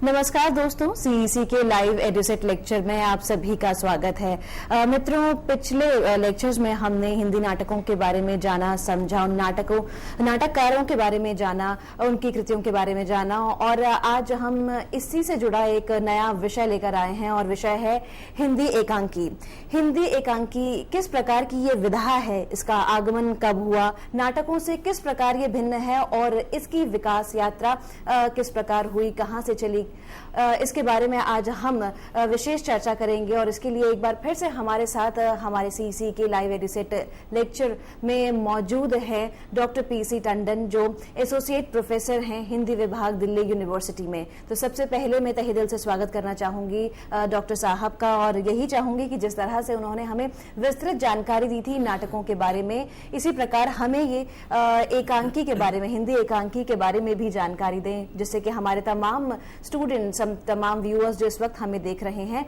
नमस्कार दोस्तों, सीईसी के लाइव एडुसेट लेक्चर में आप सभी का स्वागत है। मित्रों, पिछले लेक्चर्स में हमने हिंदी नाटकों के बारे में जाना, समझा, उन नाटककारों के बारे में जाना, उनकी कृतियों के बारे में जाना और आज हम इसी से जुड़ा एक नया विषय लेकर आए हैं और विषय है हिंदी एकांकी। हिंदी एकांकी किस प्रकार की ये विधा है, इसका आगमन कब हुआ, नाटकों से किस प्रकार ये भिन्न है और इसकी विकास यात्रा किस प्रकार हुई, कहाँ से चली, इसके बारे में आज हम विशेष चर्चा करेंगे। और इसके लिए एक बार फिर से हमारे साथ हमारे सीईसी के लाइव एडुसेट लेक्चर में मौजूद है डॉक्टर पीसी टंडन, जो एसोसिएट प्रोफेसर हैं हिंदी विभाग दिल्ली यूनिवर्सिटी में। तो सबसे पहले मैं तहे दिल से स्वागत करना चाहूंगी डॉक्टर साहब का, और यही चाहूंगी कि जिस तरह से उन्होंने हमें विस्तृत जानकारी दी थी नाटकों के बारे में, इसी प्रकार हमें ये एकांकी के बारे में, हिंदी एकांकी के बारे में भी जानकारी दें, जिससे कि हमारे तमाम स्टूडेंट्स, तमाम व्यूअर्स जो इस वक्त हमें देख रहे हैं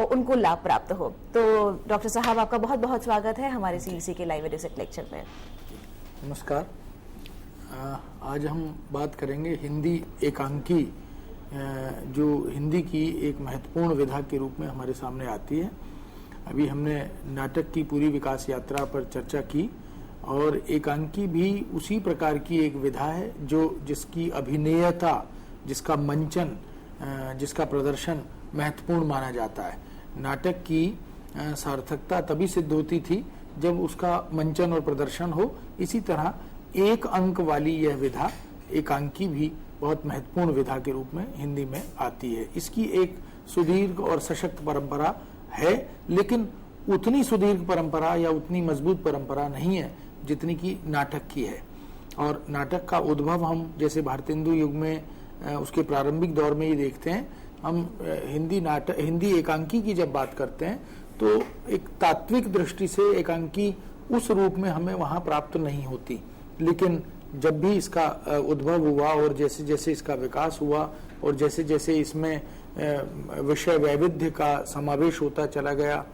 उनको लाभ प्राप्त हो। तो डॉक्टर साहब, आपका बहुत बहुत स्वागत है हमारे सीईसी के लाइव एडुसेट लेक्चर में। नमस्कार। आज हम बात करेंगे हिंदी एकांकी, जो हिंदी की एक महत्वपूर्ण विधा के रूप में हमारे सामने आती है। अभी हमने नाटक की पूरी विकास यात्रा पर चर्चा की और एकांकी भी उसी प्रकार की एक विधा है जिसकी अभिनयता, जिसका मंचन, जिसका प्रदर्शन महत्वपूर्ण माना जाता है। नाटक की सार्थकता तभी सिद्ध होती थी जब उसका मंचन और प्रदर्शन हो। इसी तरह एक अंक वाली यह विधा एकांकी भी बहुत महत्वपूर्ण विधा के रूप में हिंदी में आती है। इसकी एक सुदीर्घ और सशक्त परंपरा है, लेकिन उतनी सुदीर्घ परंपरा या उतनी मजबूत परंपरा नहीं है जितनी की नाटक की है। और नाटक का उद्भव हम जैसे भारतेंदु युग में उसके प्रारंभिक दौर में ही देखते हैं। हम हिंदी एकांकी की जब बात करते हैं तो एक तात्विक दृष्टि से एकांकी उस रूप में हमें वहां प्राप्त नहीं होती, लेकिन जब भी इसका उद्भव हुआ और जैसे जैसे इसका विकास हुआ और जैसे जैसे इसमें विषय वैविध्य का समावेश होता चला गया,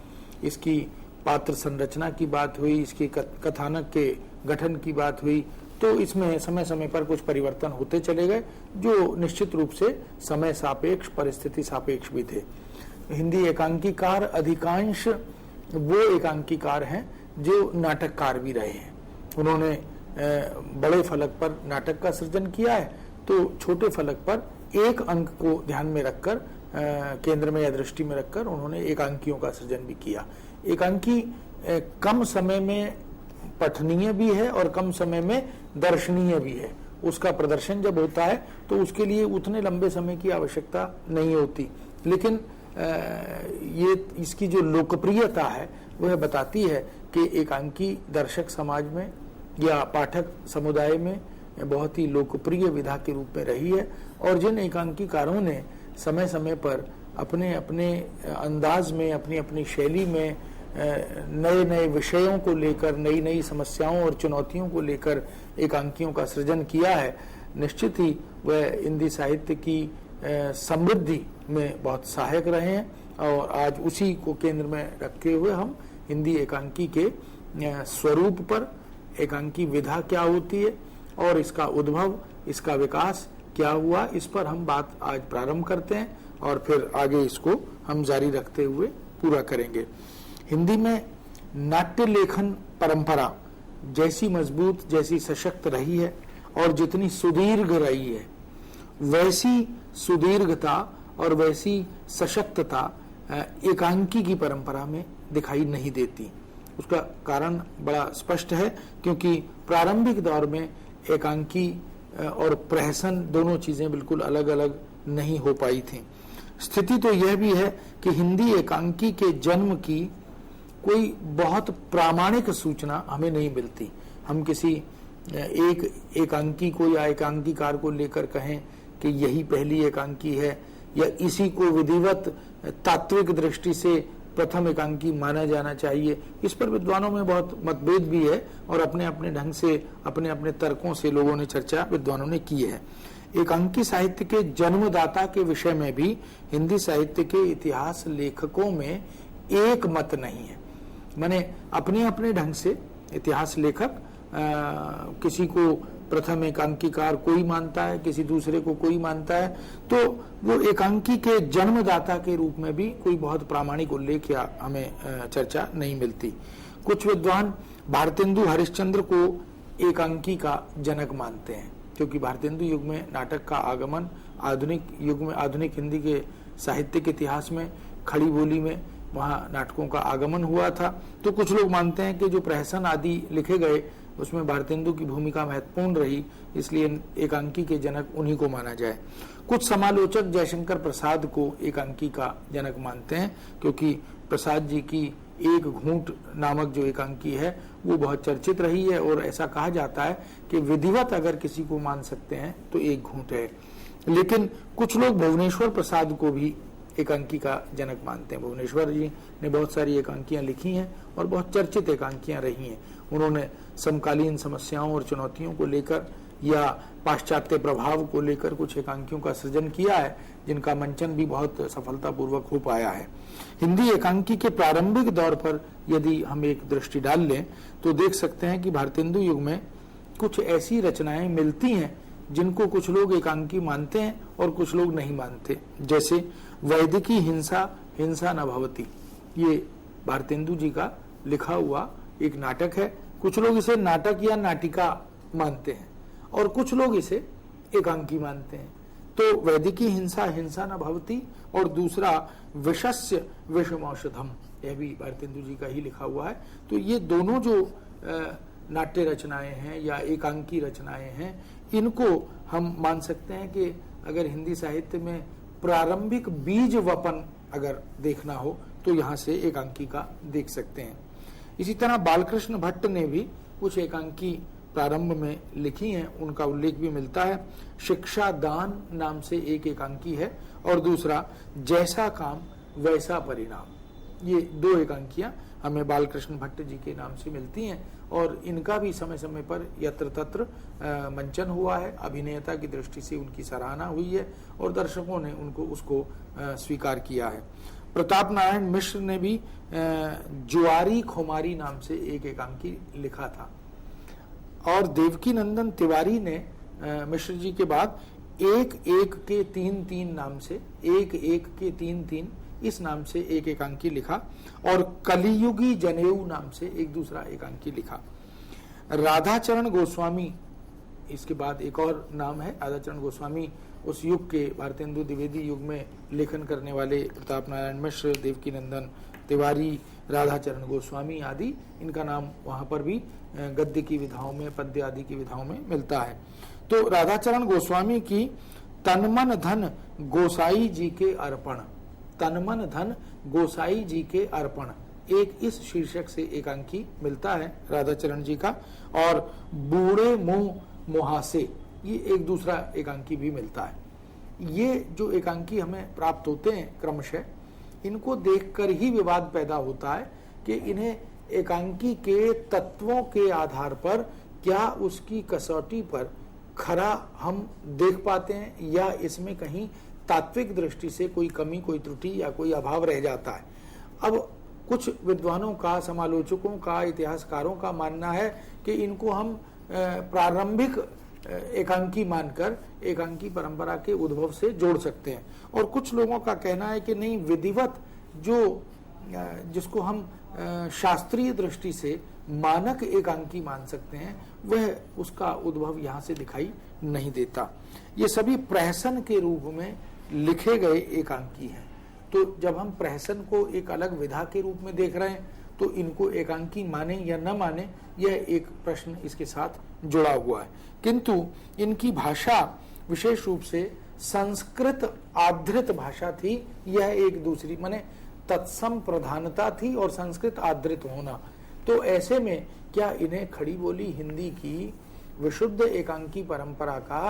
इसकी पात्र संरचना की बात हुई, इसकी कथानक के गठन की बात हुई, तो इसमें समय समय पर कुछ परिवर्तन होते चले गए जो निश्चित रूप से समय सापेक्ष, परिस्थिति सापेक्ष भी थे। हिंदी एकांकीकार अधिकांश वो एकांकीकार हैं जो नाटककार भी रहे हैं। उन्होंने बड़े फलक पर नाटक का सृजन किया है, तो छोटे फलक पर एक अंक को ध्यान में रखकर, केंद्र में या दृष्टि में रखकर उन्होंने एकांकियों का सृजन भी किया। एकांकी कम समय में पठनीय भी है और कम समय में दर्शनीय भी है। उसका प्रदर्शन जब होता है तो उसके लिए उतने लंबे समय की आवश्यकता नहीं होती, लेकिन ये इसकी जो लोकप्रियता है वह बताती है कि एकांकी दर्शक समाज में या पाठक समुदाय में बहुत ही लोकप्रिय विधा के रूप में रही है। और जिन एकांकीकारों ने समय समय पर अपने अपने अंदाज में, अपनी अपनी शैली में नए नए विषयों को लेकर, नई नई समस्याओं और चुनौतियों को लेकर एकांकियों का सृजन किया है, निश्चित ही वह हिंदी साहित्य की समृद्धि में बहुत सहायक रहे हैं। और आज उसी को केंद्र में रखते हुए हम हिंदी एकांकी के स्वरूप पर, एकांकी विधा क्या होती है और इसका उद्भव, इसका विकास क्या हुआ, इस पर हम बात आज प्रारंभ करते हैं और फिर आगे इसको हम जारी रखते हुए पूरा करेंगे। हिंदी में नाट्य लेखन परंपरा जैसी मजबूत, जैसी सशक्त रही है और जितनी सुदीर्घ रही है, वैसी सुदीर्घता और वैसी सशक्तता एकांकी की परंपरा में दिखाई नहीं देती। उसका कारण बड़ा स्पष्ट है, क्योंकि प्रारंभिक दौर में एकांकी और प्रहसन दोनों चीजें बिल्कुल अलग अलग नहीं हो पाई थी। स्थिति तो यह भी है कि हिंदी एकांकी के जन्म की कोई बहुत प्रामाणिक सूचना हमें नहीं मिलती। हम किसी एक एकांकी को या एकांकीकार को लेकर कहें कि यही पहली एकांकी है या इसी को विधिवत तात्विक दृष्टि से प्रथम एकांकी माना जाना चाहिए, इस पर विद्वानों में बहुत मतभेद भी है और अपने अपने ढंग से, अपने अपने तर्कों से लोगों ने चर्चा विद्वानों ने की है। एकांकी साहित्य के जन्मदाता के विषय में भी हिंदी साहित्य के इतिहास लेखकों में एक मत नहीं है। माने अपने अपने ढंग से इतिहास लेखक किसी को प्रथम एकांकीकार कोई मानता है, किसी दूसरे को कोई मानता है, तो वो एकांकी के जन्मदाता के रूप में भी कोई बहुत प्रामाणिक उल्लेख या हमें चर्चा नहीं मिलती। कुछ विद्वान भारतेंदु हरिश्चंद्र को एकांकी का जनक मानते हैं, क्योंकि भारतेंदु युग में नाटक का आगमन आधुनिक युग में, आधुनिक हिंदी के साहित्यिक इतिहास में, खड़ी बोली में वहाँ नाटकों का आगमन हुआ था। तो कुछ लोग मानते हैं कि जो प्रहसन आदि लिखे गए उसमें भारतेंदु की भूमिका महत्वपूर्ण रही, इसलिए एकांकी के जनक उन्हीं को माना जाए। कुछ समालोचक जयशंकर प्रसाद को एकांकी का जनक मानते हैं, क्योंकि प्रसाद जी की एक घूंट नामक जो एकांकी है वो बहुत चर्चित रही है, और ऐसा कहा जाता है कि विधिवत अगर किसी को मान सकते हैं तो एक घूंट है। लेकिन कुछ लोग भुवनेश्वर प्रसाद को भी एकांकी का जनक मानते हैं। भुवनेश्वर जी ने बहुत सारी एकांकियां लिखी हैं और बहुत चर्चित एकांकियां रही हैं। उन्होंने समकालीन समस्याओं और चुनौतियों को लेकर या पाश्चात्य प्रभाव को लेकर कुछ एकांकियों का सृजन किया है, जिनका मंचन भी बहुत सफलतापूर्वक हो पाया है। हिंदी एकांकी के प्रारंभिक दौर पर यदि हम एक दृष्टि डाल लें तो देख सकते हैं कि भारतेंदु युग में कुछ ऐसी रचनाएं मिलती हैं जिनको कुछ लोग एकांकी मानते हैं और कुछ लोग नहीं मानते। जैसे वैदिकी हिंसा हिंसा न भवती, ये भारतेंदु जी का लिखा हुआ एक नाटक है। कुछ लोग इसे नाटक या नाटिका मानते हैं और कुछ लोग इसे एकांकी मानते हैं। तो वैदिकी हिंसा हिंसा न भवती और दूसरा विषस्य विषमौषधम, यह भी भारतेंदु जी का ही लिखा हुआ है। तो ये दोनों जो नाट्य रचनाएं हैं या एकांकी रचनाएं हैं, इनको हम मान सकते हैं कि अगर हिंदी साहित्य में प्रारंभिक बीज वपन अगर देखना हो तो यहाँ से एकांकी का देख सकते हैं। इसी तरह बालकृष्ण भट्ट ने भी कुछ एकांकी प्रारंभ में लिखी हैं, उनका उल्लेख भी मिलता है। शिक्षा दान नाम से एक एकांकी है और दूसरा जैसा काम वैसा परिणाम। ये दो एकांकियां हमें बालकृष्ण भट्ट जी के नाम से मिलती हैं और इनका भी समय समय पर यत्र तत्र मंचन हुआ है। अभिनेता की दृष्टि से उनकी सराहना हुई है और दर्शकों ने उसको स्वीकार किया है। प्रताप नारायण मिश्र ने भी जुआरी खुमारी नाम से एक एकांकी लिखा था और देवकी नंदन तिवारी ने मिश्र जी के बाद एक एक के तीन तीन नाम से, एक एक के तीन तीन इस नाम से एक एकांकी लिखा और कलियुगी जनेऊ नाम से एक दूसरा एकांकी लिखा। राधाचरण गोस्वामी इसके बाद एक और नाम है। राधाचरण गोस्वामी उस युग के भारतेंदु द्विवेदी युग में लेखन करने वाले प्रताप नारायण मिश्र, देवकी नंदन तिवारी, राधाचरण गोस्वामी आदि, इनका नाम वहां पर भी गद्य की विधाओं में, पद्य आदि की विधाओं में मिलता है। तो राधाचरण गोस्वामी की तनमन धन गोसाई जी के अर्पण, तनमन धन गोसाई जी के अर्पण, एक इस शीर्षक से एकांकी मिलता है राधाचरण जी का। और बूढ़े मुंह मुहासे, ये एक दूसरा एकांकी भी मिलता है। ये जो एकांकी हमें प्राप्त होते हैं क्रमशः, इनको देखकर ही विवाद पैदा होता है कि इन्हें एकांकी के तत्वों के आधार पर क्या उसकी कसौटी पर खरा हम देख पाते हैं या इसमें कहीं तात्विक दृष्टि से कोई कमी, कोई त्रुटि या कोई अभाव रह जाता है। अब कुछ विद्वानों का, समालोचकों का, इतिहासकारों का मानना है कि इनको हम प्रारंभिक एकांकी मानकर एकांकी परंपरा के उद्भव से जोड़ सकते हैं, और कुछ लोगों का कहना है कि नहीं, विधिवत जो जिसको हम शास्त्रीय दृष्टि से मानक एकांकी मान सकते हैं, वह उसका उद्भव यहाँ से दिखाई नहीं देता। ये सभी प्रहसन के रूप में लिखे गए एकांकी हैं। तो जब हम प्रहसन को एक अलग विधा के रूप में देख रहे हैं तो इनको एकांकी माने या न माने, यह एक प्रश्न इसके साथ जुड़ा हुआ है। किंतु इनकी भाषा विशेष रूप से संस्कृत आधृत भाषा थी। यह एक दूसरी माने तत्सम प्रधानता थी और संस्कृत आधृत होना। तो ऐसे में क्या इन्हें खड़ी बोली हिंदी की विशुद्ध एकांकी परंपरा का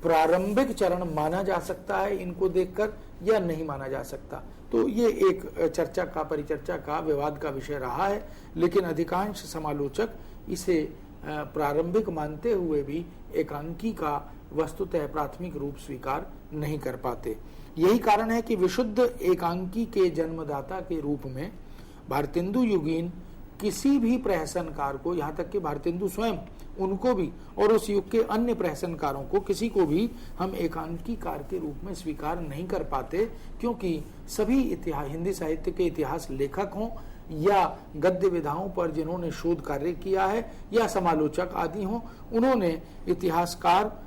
प्रारंभिक चरण माना जा सकता है इनको देखकर, या नहीं माना जा सकता? तो ये एक चर्चा का, परिचर्चा का, विवाद का विषय रहा है। लेकिन अधिकांश समालोचक इसे प्रारंभिक मानते हुए भी एकांकी का वस्तुतः प्राथमिक रूप स्वीकार नहीं कर पाते। यही कारण है कि विशुद्ध एकांकी के जन्मदाता के रूप में भारतेंदु युगीन किसी भी प्रहसनकार को, यहाँ तक कि भारतेंदु स्वयं, उनको भी और उस युग के अन्य प्रहसनकारों को, किसी को भी हम एकांकीकार के रूप में स्वीकार नहीं कर पाते, क्योंकि सभी इतिहास, हिंदी साहित्य के इतिहास लेखक हों या गद्य विधाओं पर जिन्होंने शोध कार्य किया है या समालोचक आदि हों, उन्होंने इतिहासकार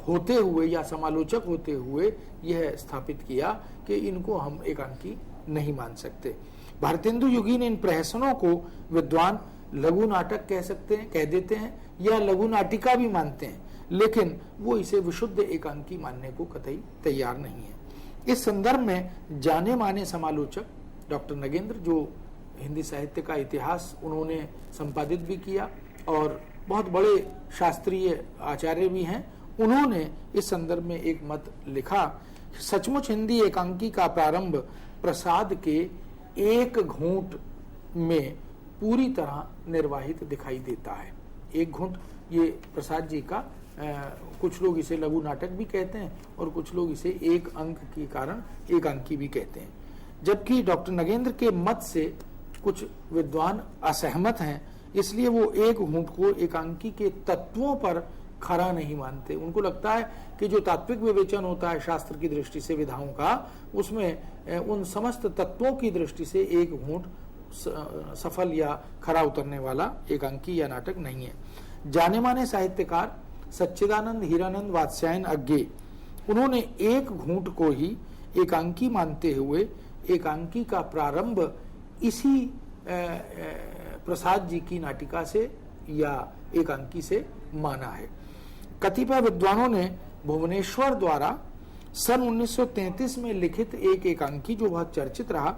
होते हुए या समालोचक होते हुए यह स्थापित किया कि इनको हम एकांकी नहीं मान सकते। भारतेंदु युगीन इन प्रहसनों को विद्वान लघु नाटक कह सकते हैं, कह देते हैं, या लघु नाटिका भी मानते हैं, लेकिन वो इसे विशुद्ध एकांकी मानने को कतई तैयार नहीं है। इस संदर्भ में जाने माने समालोचक डॉक्टर नगेंद्र, जो हिंदी साहित्य का इतिहास उन्होंने संपादित भी किया और बहुत बड़े शास्त्रीय आचार्य भी हैं, उन्होंने इस संदर्भ में एक मत लिखा, सचमुच हिंदी एकांकी का प्रारंभ प्रसाद के एक घूंट में पूरी तरह निर्वाहित दिखाई देता है। एक घूंट, ये प्रसाद जी का कुछ लोग इसे लघु नाटक भी कहते हैं और कुछ लोग इसे एक अंक के कारण एकांकी भी कहते हैं। जबकि डॉक्टर नगेंद्र के मत से कुछ विद्वान असहमत हैं, इसलिए वो एक घूंट को एकांकी के तत्वों पर खरा नहीं मानते। उनको लगता है कि जो तात्विक विवेचन होता है शास्त्र की दृष्टि से विधाओं का, उसमें उन समस्त तत्वों की दृष्टि से एक घूंट सफल या खरा उतरने वाला एकांकी या नाटक नहीं है। जाने माने साहित्यकार सच्चिदानंद हीरानंद वात्स्यायन अज्ञे, उन्होंने एक घूंट को ही एकांकी मानते हुए एकांकी का प्रारंभ इसी प्रसाद जी की नाटिका से या एकांकी से माना है। कतिपय विद्वानों ने भुवनेश्वर द्वारा सन 1933 में लिखित एक एकांकी, जो बहुत चर्चित रहा,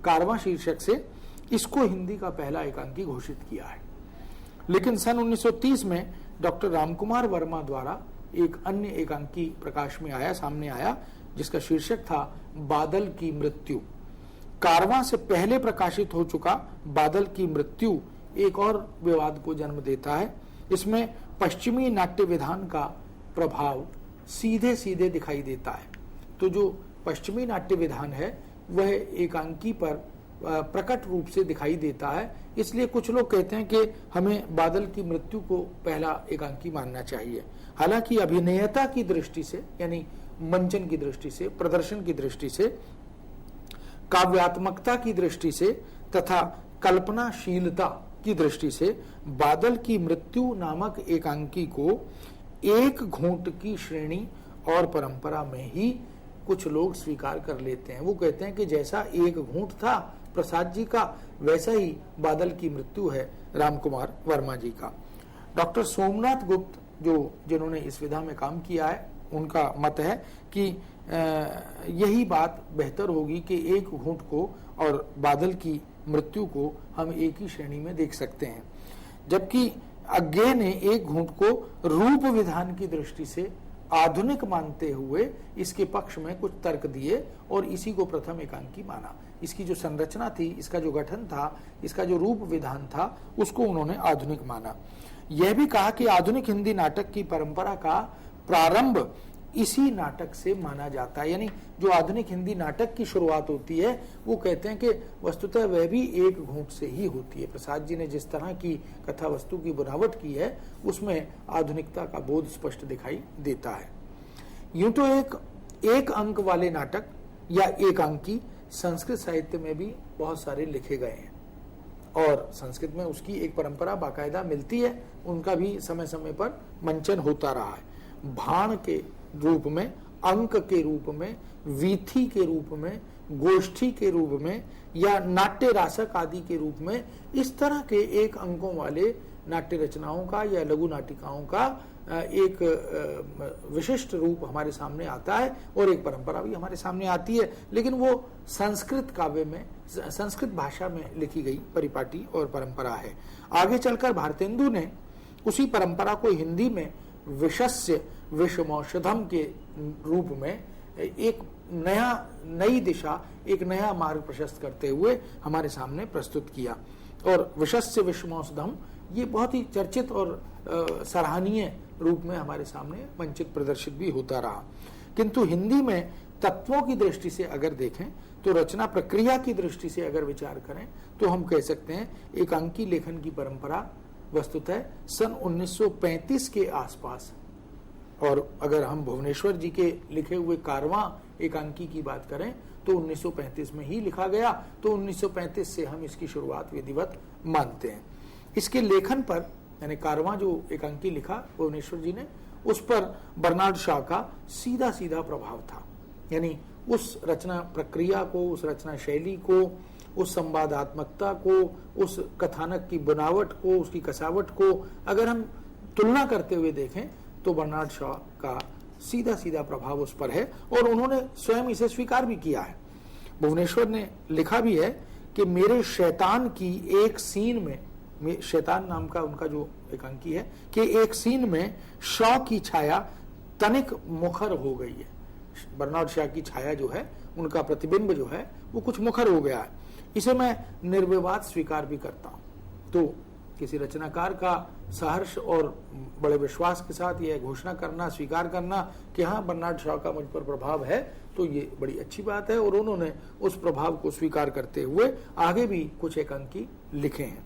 कारवां शीर्षक से, इसको हिंदी का पहला एकांकी घोषित किया है। लेकिन सन 1930 में डॉक्टर रामकुमार वर्मा द्वारा एक अन्य एकांकी प्रकाश में आया, सामने आया, जिसका शीर्षक था बादल की मृत्यु। कारवां से पहले प्रकाशित हो चुका बादल की मृत्यु एक और विवाद को जन्म देता है। इसमें पश्चिमी नाट्य विधान का प्रभाव सीधे सीधे दिखाई देता है। तो जो पश्चिमी नाट्य विधान है वह एकांकी पर प्रकट रूप से दिखाई देता है, इसलिए कुछ लोग कहते हैं कि हमें बादल की मृत्यु को पहला एकांकी मानना चाहिए। हालांकि अभिनयता की दृष्टि से, यानी मंचन की दृष्टि से, प्रदर्शन की दृष्टि से, काव्यात्मकता की दृष्टि से तथा कल्पनाशीलता की दृष्टि से बादल की मृत्यु नामक एकांकी को एक घूंट की श्रेणी और परंपरा में ही कुछ लोग स्वीकार कर लेते हैं। वो कहते हैं कि जैसा एक घूंट था प्रसाद जी का, वैसा ही बादल की मृत्यु है रामकुमार वर्मा जी का। डॉक्टर सोमनाथ गुप्त, जिन्होंने इस विधा में काम किया है, उनका मत है कि यही बात बेहतर होगी कि एक घूंट को और बादल की मृत्यु को हम एक ही श्रेणी में देख सकते हैं। जबकि अज्ञे ने एक घूंट को रूप विधान की दृष्टि से आधुनिक मानते हुए इसके पक्ष में कुछ तर्क दिए और इसी को प्रथम एकांकी माना। इसकी जो संरचना थी, इसका जो गठन था, इसका जो रूप विधान था, उसको उन्होंने आधुनिक माना। यह भी कहा कि आधुनिक हिंदी नाटक की परंपरा का प्रारंभ इसी नाटक से माना जाता है। यानी जो आधुनिक हिंदी नाटक की शुरुआत होती है, वो कहते हैं कि वस्तुतः वह भी एक घूंट से ही होती है। प्रसाद जी ने जिस तरह की कथा वस्तु की बनावट की है, उसमें आधुनिकता का बोध स्पष्ट दिखाई देता है। यूं तो एक अंक वाले नाटक या एकांकी संस्कृत साहित्य में भी बहुत सारे लिखे गए हैं और संस्कृत में उसकी एक परंपरा बाकायदा मिलती है। उनका भी समय समय पर मंचन होता रहा है। भाण के रूप में, अंक के रूप में, वीथी के रूप में, गोष्ठी के रूप में या नाट्य रासक आदि के रूप में, इस तरह के एक अंकों वाले नाट्य रचनाओं का या लघु नाटिकाओं का एक विशिष्ट रूप हमारे सामने आता है और एक परंपरा भी हमारे सामने आती है। लेकिन वो संस्कृत काव्य में, संस्कृत भाषा में लिखी गई परिपाटी और परंपरा है। आगे चलकर भारतेंदु ने उसी परंपरा को हिंदी में विषस्य विषमौषधम के रूप में एक नई दिशा, एक नया मार्ग प्रशस्त करते हुए हमारे सामने प्रस्तुत किया। और विषस्य विषमौषधम ये बहुत ही चर्चित और सराहनीय रूप में हमारे सामने मंचित प्रदर्शित भी होता रहा। किंतु हिंदी में तत्वों की दृष्टि से अगर देखें, तो रचना प्रक्रिया की दृष्टि से अगर विचार करें, तो हम कह सकते हैं एकांकी लेखन की परंपरा वस्तुतः सन 1935 के आसपास, और अगर हम भुवनेश्वर जी के लिखे हुए कारवां एकांकी की बात करें तो 1935 में ही लिखा गया, तो 1935 से हम इसकी शुरुआत विधिवत मानते हैं। इसके लेखन पर, यानी कारवां जो एकांकी लिखा भुवनेश्वर जी ने, उस पर बर्नार्ड शॉ का सीधा सीधा प्रभाव था। यानी उस रचना प्रक्रिया को, उस रचना शैली को, उस संवादात्मकता को, उस कथानक की बनावट को, उसकी कसावट को अगर हम तुलना करते हुए देखें तो बर्नार्ड शॉ का सीधा सीधा प्रभाव उस पर है, और उन्होंने स्वयं इसे स्वीकार भी किया है। भुवनेश्वर ने लिखा भी है कि मेरे शैतान की एक सीन में, शैतान नाम का उनका जो एकांकी है, कि एक सीन में शॉ की छाया तनिक मुखर हो गई है। बर्नार्ड शॉ की छाया जो है, उनका प्रतिबिंब जो है, वो कुछ मुखर हो गया है। इसे मैं निर्विवाद स्वीकार भी करता हूं। तो किसी रचनाकार का सहर्ष और बड़े विश्वास के साथ यह घोषणा करना, स्वीकार करना कि हाँ बर्नार्ड शॉ का मुझ पर प्रभाव है, तो ये बड़ी अच्छी बात है। और उन्होंने उस प्रभाव को स्वीकार करते हुए आगे भी कुछ एकांकी लिखे हैं।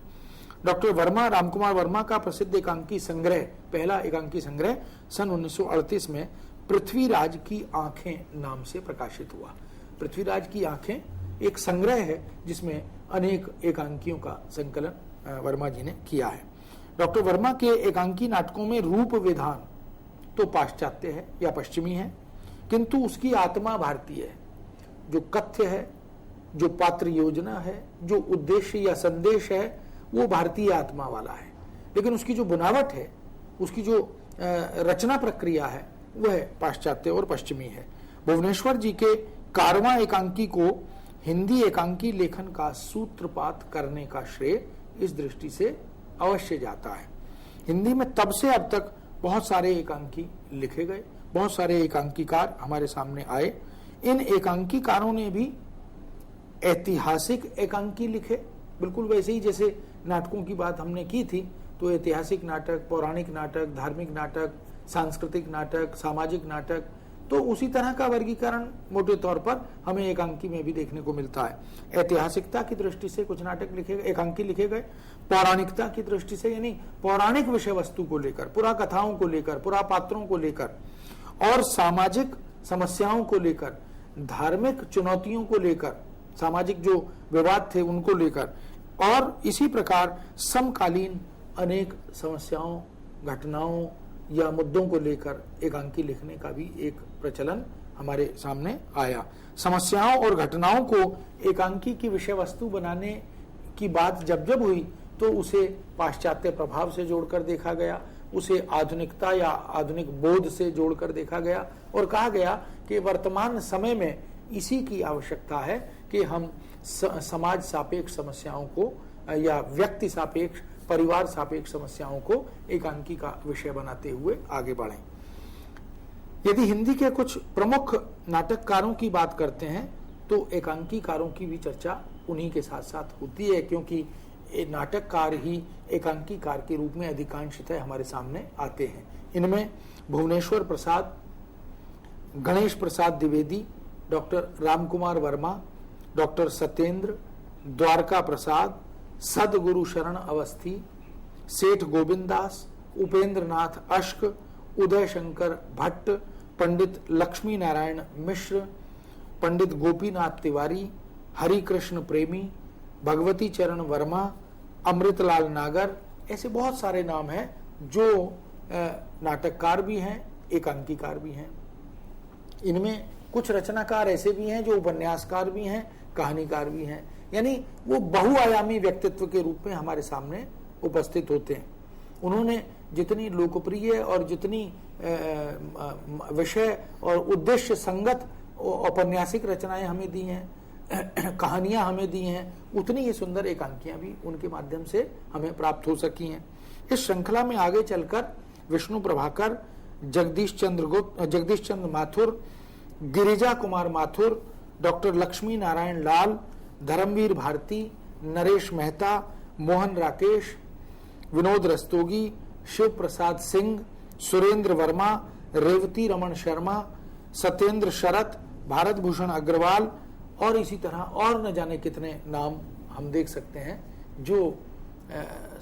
डॉक्टर वर्मा, रामकुमार वर्मा का प्रसिद्ध एकांकी संग्रह, पहला एकांकी संग्रह सन 1938 में पृथ्वीराज की आंखें नाम से प्रकाशित हुआ। पृथ्वीराज की आंखें एक संग्रह है जिसमें अनेक एकांकियों का संकलन वर्मा जी ने किया है। डॉक्टर वर्मा के एकांकी नाटकों में रूप विधान तो पाश्चात्य है या पश्चिमी है, किंतु उसकी आत्मा भारतीय है। जो कथ्य है, जो पात्र योजना है, जो उद्देश्य या संदेश है, वो भारतीय आत्मा वाला है। लेकिन उसकी जो बनावट है, उसकी जो रचना प्रक्रिया है, वह पाश्चात्य और पश्चिमी है। भुवनेश्वर जी के कारवां एकांकी को हिंदी एकांकी लेखन का सूत्रपात करने का श्रेय इस दृष्टि से अवश्य जाता है। हिंदी में तब से अब तक बहुत सारे एकांकी लिखे गए, बहुत सारे एकांकीकार हमारे सामने आए। इन एकांकीकारों ने भी ऐतिहासिक एकांकी लिखे, बिल्कुल वैसे ही जैसे नाटकों की बात हमने की थी। तो ऐतिहासिक नाटक, पौराणिक नाटक, धार्मिक नाटक, सांस्कृतिक नाटक, सामाजिक नाटक, तो उसी तरह का वर्गीकरण मोटे तौर पर हमें एकांकी में भी देखने को मिलता है। ऐतिहासिकता की दृष्टि से कुछ नाटक लिखे गए, एकांकी लिखे गए। पौराणिकता की दृष्टि से, यानी पौराणिक विषय वस्तु को लेकर, पुरा कथाओं को लेकर, पुरा पात्रों को लेकर, और सामाजिक समस्याओं को लेकर, धार्मिक चुनौतियों को लेकर, सामाजिक जो विवाद थे उनको लेकर, और इसी प्रकार समकालीन अनेक समस्याओं, घटनाओं या मुद्दों को लेकर एकांकी लिखने का भी एक प्रचलन हमारे सामने आया। समस्याओं और घटनाओं को एकांकी की विषय वस्तु बनाने की बात जब जब हुई, तो उसे पाश्चात्य प्रभाव से जोड़कर देखा गया, उसे आधुनिकता या आधुनिक बोध से जोड़कर देखा गया, और कहा गया कि वर्तमान समय में इसी की आवश्यकता है कि हम समाज सापेक्ष समस्याओं को या व्यक्ति सापेक्ष, परिवार सापेक्ष समस्याओं को एकांकी का विषय बनाते हुए आगे बढ़ें। यदि हिंदी के कुछ प्रमुख नाटककारों की बात करते हैं तो एकांकीकारों की भी चर्चा उन्हीं के साथ साथ होती है, क्योंकि नाटककार ही एकांकीकार के रूप में अधिकांशतः हमारे सामने आते हैं। इनमें भुवनेश्वर प्रसाद, गणेश प्रसाद द्विवेदी, डॉक्टर रामकुमार वर्मा, डॉक्टर सत्येंद्र, द्वारका प्रसाद, सदगुरु शरण अवस्थी, सेठ गोविंद दास, उपेंद्र नाथ अश्क, उदय शंकर भट्ट, पंडित लक्ष्मी नारायण मिश्र, पंडित गोपीनाथ तिवारी, हरिकृष्ण प्रेमी, भगवती चरण वर्मा, अमृतलाल नागर, ऐसे बहुत सारे नाम हैं जो नाटककार भी हैं, एकांकीकार भी हैं। इनमें कुछ रचनाकार ऐसे भी हैं जो उपन्यासकार भी हैं, कहानीकार भी हैं, यानी वो बहुआयामी व्यक्तित्व के रूप में हमारे सामने उपस्थित होते हैं। उन्होंने जितनी लोकप्रिय और जितनी विषय और उद्देश्य संगत औपन्यासिक रचनाएं हमें दी हैं, कहानियां हमें दी हैं, उतनी ही सुंदर एकांकियां भी उनके माध्यम से हमें प्राप्त हो सकी हैं। इस श्रृंखला में आगे चलकर विष्णु प्रभाकर, जगदीश चंद्र माथुर, गिरिजा कुमार माथुर, डॉक्टर लक्ष्मी नारायण लाल, धर्मवीर भारती, नरेश मेहता, मोहन राकेश, विनोद रस्तोगी, शिव प्रसाद सिंह, सुरेंद्र वर्मा, रेवती रमन शर्मा, सत्येंद्र शरत, भारत भूषण अग्रवाल और इसी तरह और न जाने कितने नाम हम देख सकते हैं जो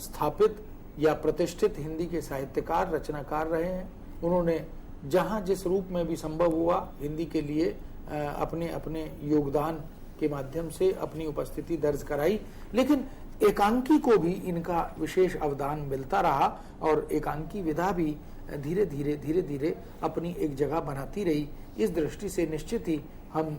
स्थापित या प्रतिष्ठित हिंदी के साहित्यकार, रचनाकार रहे हैं। उन्होंने जहां जिस रूप में भी संभव हुआ हिंदी के लिए अपने अपने योगदान के माध्यम से अपनी उपस्थिति दर्ज कराई, लेकिन एकांकी को भी इनका विशेष अवदान मिलता रहा और एकांकी विधा भी धीरे धीरे अपनी एक जगह बनाती रही। इस दृष्टि से निश्चित ही हम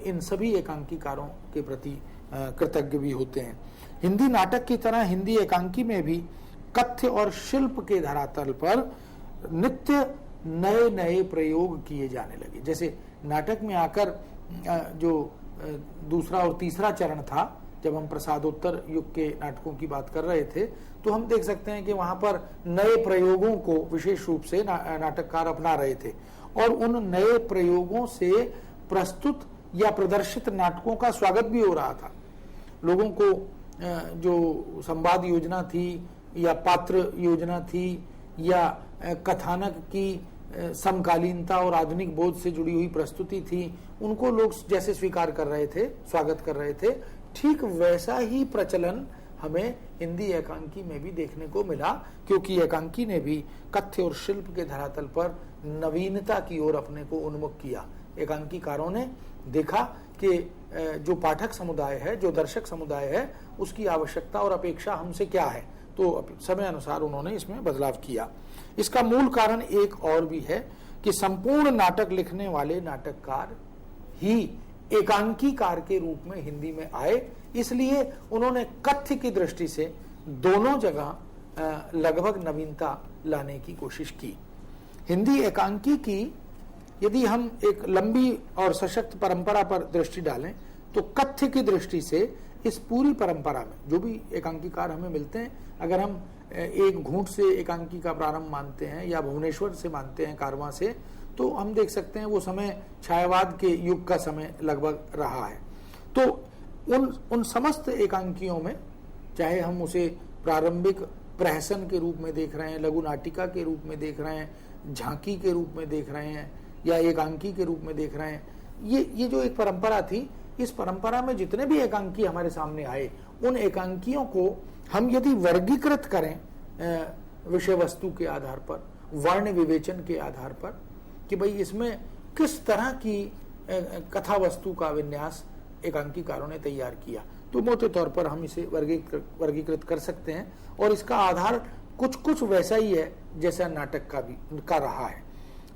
इन सभी एकांकीकारों के प्रति कृतज्ञ भी होते हैं। हिंदी नाटक की तरह हिंदी एकांकी में भी कथ्य और शिल्प के धरातल पर नित्य नए नए प्रयोग किए जाने लगे। जैसे नाटक में आकर जो दूसरा और तीसरा चरण था, जब हम प्रसादोत्तर युग के नाटकों की बात कर रहे थे, तो हम देख सकते हैं कि वहां पर नए प्रयोगों को विशेष रूप से नाटककार अपना रहे थे और उन नए प्रयोगों से प्रस्तुत या प्रदर्शित नाटकों का स्वागत भी हो रहा था। लोगों को जो संवाद योजना थी या पात्र योजना थी या कथानक की समकालीनता और आधुनिक बोध से जुड़ी हुई प्रस्तुति थी, उनको लोग जैसे स्वीकार कर रहे थे, स्वागत कर रहे थे, ठीक वैसा ही प्रचलन हमें हिंदी एकांकी में भी देखने को मिला, क्योंकि एकांकी ने भी कथ्य और शिल्प के धरातल पर नवीनता की ओर अपने को उन्मुख किया। एकांकीकारों ने देखा कि जो पाठक समुदाय है, जो दर्शक समुदाय है, उसकी आवश्यकता और अपेक्षा हमसे क्या है, तो समय अनुसार उन्होंने इसमें बदलाव किया। इसका मूल कारण एक और भी है कि संपूर्ण नाटक लिखने वाले नाटककार ही एकांकीकार के रूप में हिंदी में आए, इसलिए उन्होंने कथ्य की दृष्टि से दोनों जगह लगभग नवीनता लाने की कोशिश की। हिंदी एकांकी की यदि हम एक लंबी और सशक्त परंपरा पर दृष्टि डालें तो कथ्य की दृष्टि से इस पूरी परंपरा में जो भी एकांकीकार हमें मिलते हैं, अगर हम एक घूंट से एकांकी का प्रारंभ मानते हैं या भुवनेश्वर से मानते हैं, कारवां से, तो हम देख सकते हैं वो समय छायावाद के युग का समय लगभग रहा है। तो उन समस्त एकांकियों में, चाहे हम उसे प्रारंभिक प्रहसन के रूप में देख रहे हैं, लघु नाटिका के रूप में देख रहे हैं, झांकी के रूप में देख रहे हैं या एकांकी के रूप में देख रहे हैं, ये जो एक परंपरा थी, इस परंपरा में जितने भी एकांकी हमारे सामने आए, उन एकांकियों को हम यदि वर्गीकृत करें विषय वस्तु के आधार पर, वर्ण विवेचन के आधार पर, कि भाई इसमें किस तरह की कथा वस्तु का विन्यास एकांकीकारों ने तैयार किया, तो मोटे तौर पर हम इसे वर्गीकृत कर सकते हैं। और इसका आधार कुछ वैसा ही है जैसा नाटक का रहा है।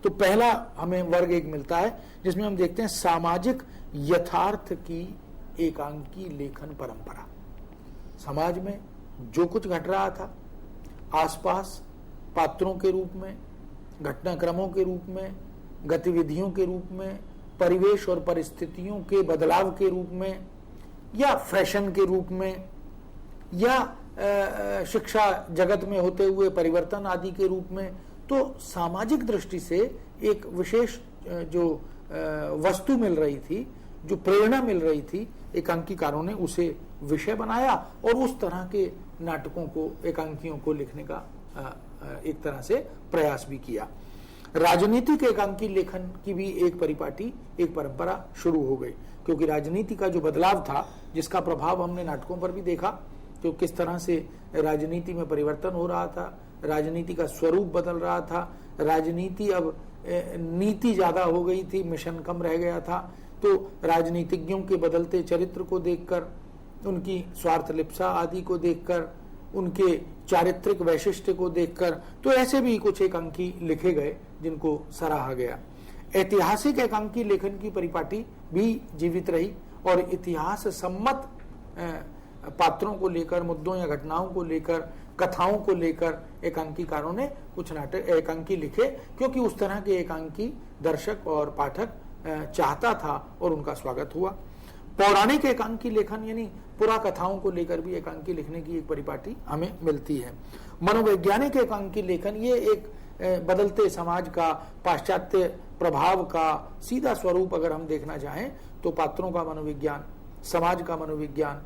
तो पहला हमें वर्ग एक मिलता है जिसमें हम देखते हैं सामाजिक यथार्थ की एकांकी लेखन परंपरा। समाज में जो कुछ घट रहा था आसपास, पात्रों के रूप में, घटनाक्रमों के रूप में, गतिविधियों के रूप में, परिवेश और परिस्थितियों के बदलाव के रूप में, या फैशन के रूप में, या शिक्षा जगत में होते हुए परिवर्तन आदि के रूप में, तो सामाजिक दृष्टि से एक विशेष जो वस्तु मिल रही थी, जो प्रेरणा मिल रही थी, एकांकीकारों ने उसे विषय बनाया और उस तरह के नाटकों को, एकांकियों को लिखने का एक तरह से प्रयास भी किया। राजनीतिक एकांकी लेखन की भी एक परिपाटी, एक परंपरा शुरू हो गई, क्योंकि राजनीति का जो बदलाव था, जिसका प्रभाव हमने नाटकों पर भी देखा, तो किस तरह से राजनीति में परिवर्तन हो रहा था, राजनीति का स्वरूप बदल रहा था, राजनीति अब नीति ज्यादा हो गई थी, मिशन कम रह गया था। तो राजनीतिज्ञों के बदलते चरित्र को देखकर, उनकी स्वार्थ लिप्सा आदि को देखकर, उनके चारित्रिक वैशिष्ट्य को देखकर, तो ऐसे भी कुछ एकांकी लिखे गए जिनको सराहा गया। ऐतिहासिक एकांकी लेखन की परिपाटी भी जीवित रही और इतिहास सम्मत पात्रों को लेकर, मुद्दों या घटनाओं को लेकर, कथाओं को लेकर एकांकीकारों ने कुछ नाटक एकांकी लिखे, क्योंकि उस तरह के एकांकी दर्शक और पाठक चाहता था और उनका स्वागत हुआ। पौराणिक एकांकी लेखन यानी पुरा कथाओं को लेकर भी एकांकी लिखने की एक परिपाटी हमें मिलती है। मनोवैज्ञानिक एकांकी लेखन ये एक बदलते समाज का, पाश्चात्य प्रभाव का सीधा स्वरूप अगर हम देखना चाहें तो पात्रों का मनोविज्ञान, समाज का मनोविज्ञान,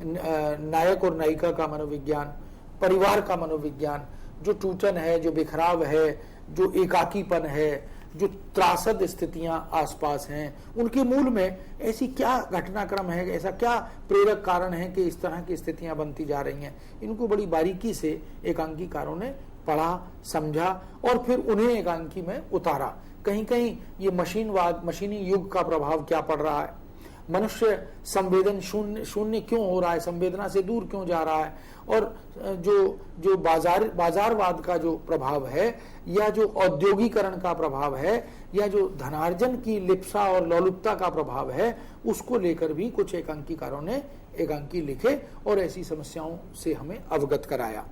नायक और नायिका का मनोविज्ञान, परिवार का मनोविज्ञान, जो टूटन है, जो बिखराव है, जो एकाकीपन है, जो त्रासद स्थितियां आसपास हैं, उनके मूल में ऐसी क्या घटनाक्रम है, ऐसा क्या प्रेरक कारण है कि इस तरह की स्थितियां बनती जा रही हैं। इनको बड़ी बारीकी से एकांकीकारों ने पढ़ा, समझा और फिर उन्हें एकांकी में उतारा। कहीं कहीं ये मशीनी युग का प्रभाव क्या पड़ रहा है, मनुष्य संवेदन शून्य क्यों हो रहा है, संवेदना से दूर क्यों जा रहा है, और जो बाजारवाद का जो प्रभाव है, या जो औद्योगिकरण का प्रभाव है, या जो धनार्जन की लिप्सा और लोलुपता का प्रभाव है, उसको लेकर भी कुछ एकांकीकारों ने एकांकी लिखे और ऐसी समस्याओं से हमें अवगत कराया।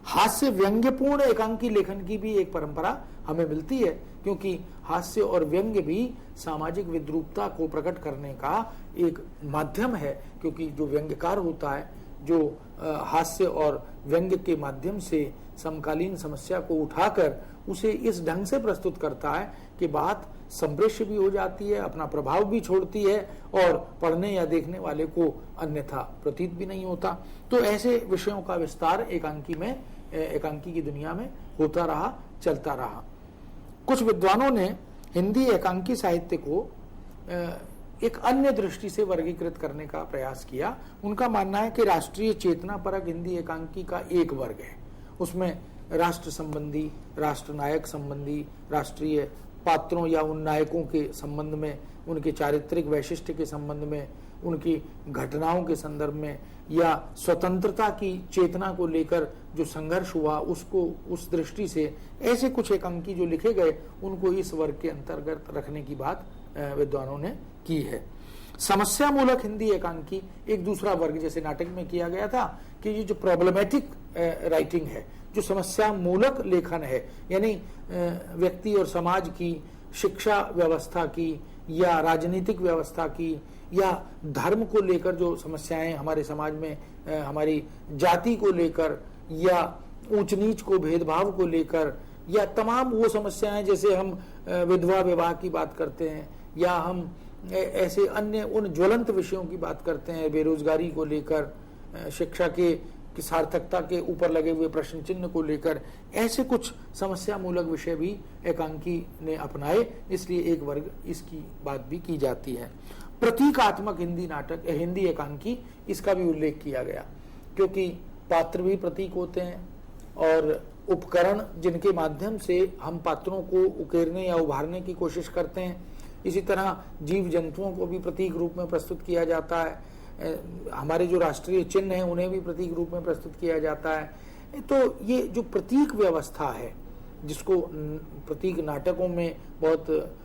हास्य व्यंग्यपूर्ण एकांकी लेखन की भी एक परंपरा हमें मिलती है, क्योंकि हास्य और व्यंग्य भी सामाजिक विद्रूपता को प्रकट करने का एक माध्यम है। क्योंकि जो व्यंग्यकार होता है, जो हास्य और व्यंग्य के माध्यम से समकालीन समस्या को उठाकर उसे इस ढंग से प्रस्तुत करता है कि बात संप्रेष्य भी हो जाती है, अपना प्रभाव भी छोड़ती है और पढ़ने या देखने वाले को अन्यथा प्रतीत भी नहीं होता। तो ऐसे विषयों का विस्तार एकांकी की दुनिया में होता रहा, चलता रहा। कुछ विद्वानों ने हिंदी एकांकी साहित्य को एक अन्य दृष्टि से वर्गीकृत करने का प्रयास किया। उनका मानना है कि राष्ट्रीय चेतना परक हिंदी एकांकी का एक वर्ग है। उसमें राष्ट्र संबंधी, राष्ट्र नायक संबंधी, राष्ट्रीय पात्रों या उन नायकों के संबंध में, उनके चारित्रिक वैशिष्ट्य के संबंध में, उनकी घटनाओं के संदर्भ में, या स्वतंत्रता की चेतना को लेकर जो संघर्ष हुआ उसको उस दृष्टि से ऐसे कुछ एकांकी जो लिखे गए, उनको इस वर्ग के अंतर्गत रखने की बात विद्वानों ने की है। समस्या मूलक हिंदी एकांकी एक दूसरा वर्ग, जैसे नाटक में किया गया था कि ये जो प्रॉब्लमेटिक राइटिंग है, जो समस्या मूलक लेखन है, यानी व्यक्ति और समाज की, शिक्षा व्यवस्था की या राजनीतिक व्यवस्था की या धर्म को लेकर जो समस्याएं हमारे समाज में, हमारी जाति को लेकर या ऊंच नीच को, भेदभाव को लेकर, या तमाम वो समस्याएं जैसे हम विधवा विवाह की बात करते हैं, या हम ऐसे अन्य उन ज्वलंत विषयों की बात करते हैं, बेरोजगारी को लेकर, शिक्षा की सार्थकता के ऊपर लगे हुए प्रश्न चिन्ह को लेकर, ऐसे कुछ समस्या मूलक विषय भी एकांकी ने अपनाए। इसलिए एक वर्ग इसकी बात भी की जाती है। प्रतीकात्मक हिंदी नाटक, हिंदी एकांकी, इसका भी उल्लेख किया गया, क्योंकि पात्र भी प्रतीक होते हैं और उपकरण जिनके माध्यम से हम पात्रों को उकेरने या उभारने की कोशिश करते हैं, इसी तरह जीव जंतुओं को भी प्रतीक रूप में प्रस्तुत किया जाता है। हमारे जो राष्ट्रीय चिन्ह हैं उन्हें भी प्रतीक रूप में प्रस्तुत किया जाता है। तो ये जो प्रतीक व्यवस्था है, जिसको प्रतीक नाटकों में बहुत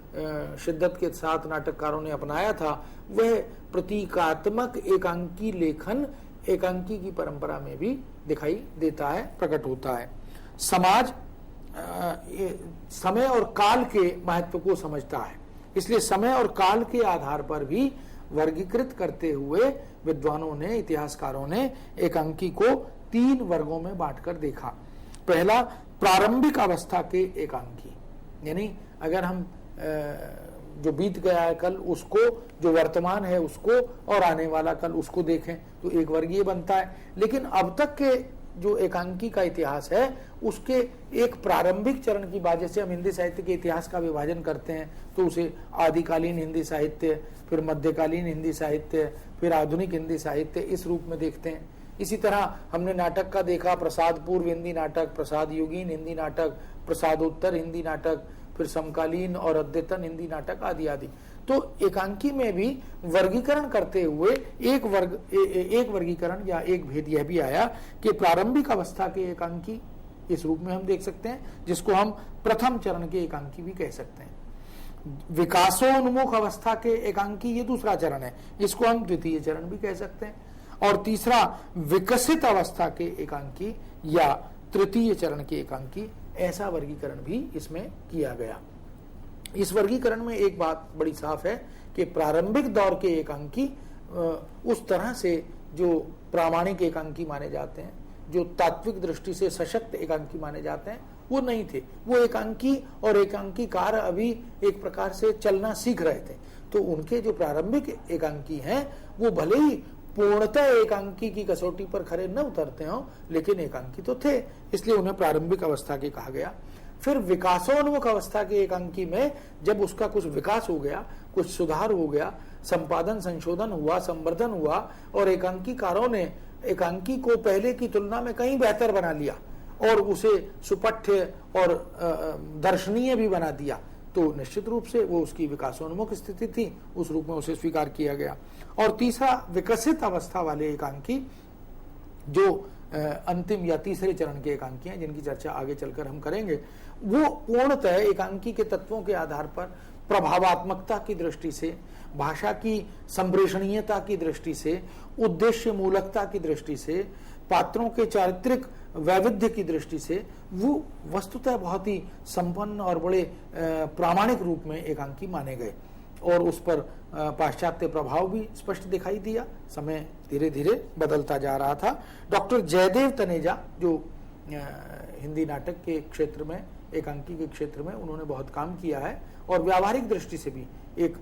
शिद्दत के साथ नाटककारों ने अपनाया था, वह प्रतीकात्मक एकांकी लेखन एकांकी की परंपरा में भी दिखाई देता है, प्रकट होता है। समाज समय और काल के महत्व को समझता है, इसलिए समय और काल के आधार पर भी वर्गीकृत करते हुए विद्वानों ने, इतिहासकारों ने एकांकी को 3 वर्गों में बांटकर देखा। पहला, प्रारंभिक अवस्था के एकांकी, यानी अगर हम जो बीत गया है कल उसको, जो वर्तमान है उसको, और आने वाला कल उसको देखें तो एक वर्ग ये बनता है। लेकिन अब तक के जो एकांकी का इतिहास है उसके एक प्रारंभिक चरण की बात, जैसे हम हिंदी साहित्य के इतिहास का विभाजन करते हैं तो उसे आदिकालीन हिंदी साहित्य, फिर मध्यकालीन हिंदी साहित्य, फिर आधुनिक हिंदी साहित्य, इस रूप में देखते हैं। इसी तरह हमने नाटक का देखा, प्रसाद पूर्व हिंदी नाटक, प्रसाद युगीन हिंदी नाटक, प्रसादोत्तर हिंदी नाटक, फिर समकालीन और अद्यतन हिंदी नाटक आदि आदि। तो एकांकी में भी वर्गीकरण करते हुए एक वर्गीकरण या एक भेद यह भी आया कि प्रारंभिक अवस्था के एकांकी इस रूप में हम देख सकते हैं, जिसको हम प्रथम चरण के एकांकी भी कह सकते हैं। विकासोन्मुख अवस्था के एकांकी ये दूसरा चरण है, इसको हम द्वितीय चरण भी कह सकते हैं। और तीसरा, विकसित अवस्था के एकांकी या तृतीय चरण के एकांकी, ऐसा वर्गीकरण भी इसमें किया गया। इस वर्गीकरण में एक बात बड़ी साफ है कि प्रारंभिक दौर के एकांकी उस तरह से जो प्रामाणिक एकांकी माने जाते हैं, जो तात्विक दृष्टि से सशक्त एकांकी माने जाते हैं, वो नहीं थे। वो एकांकी और एकांकीकार अभी एक प्रकार से चलना सीख रहे थे। तो उनके जो प्रारंभिक एकांकी हैं वो भले ही पूर्णतः एकांकी की कसौटी पर खरे न उतरते हों, लेकिन एकांकी तो थे, इसलिए उन्हें प्रारंभिक अवस्था के कहा गया। फिर विकासोन्मुख अवस्था के एकांकी में जब उसका कुछ विकास हो गया, कुछ सुधार हो गया, संपादन संशोधन हुआ, संवर्धन हुआ और एकांकीकारों ने एकांकी को पहले की तुलना में कहीं बेहतर बना लिया और उसे सुपठ्य और दर्शनीय भी बना दिया, तो निश्चित रूप से वो उसकी विकासोन्मुख स्थिति थी, उस रूप में उसे स्वीकार किया गया। और तीसरा, विकसित अवस्था वाले एकांकी जो अंतिम या तीसरे चरण के एकांकी हैं, जिनकी चर्चा आगे चलकर हम करेंगे, वो पूर्णतः एकांकी के तत्वों के आधार पर प्रभावात्मकता की दृष्टि से, भाषा की संप्रेषणीयता की दृष्टि से, उद्देश्य मूलकता की दृष्टि से, पात्रों के चारित्रिक वैविध्य की दृष्टि से वो वस्तुतः बहुत ही संपन्न और बड़े प्रामाणिक रूप में एकांकी माने गए और उस पर पाश्चात्य प्रभाव भी स्पष्ट दिखाई दिया। समय धीरे धीरे बदलता जा रहा था। डॉक्टर जयदेव तनेजा, जो हिंदी नाटक के क्षेत्र में, एकांकी के क्षेत्र में उन्होंने बहुत काम किया है और व्यावहारिक दृष्टि से भी एक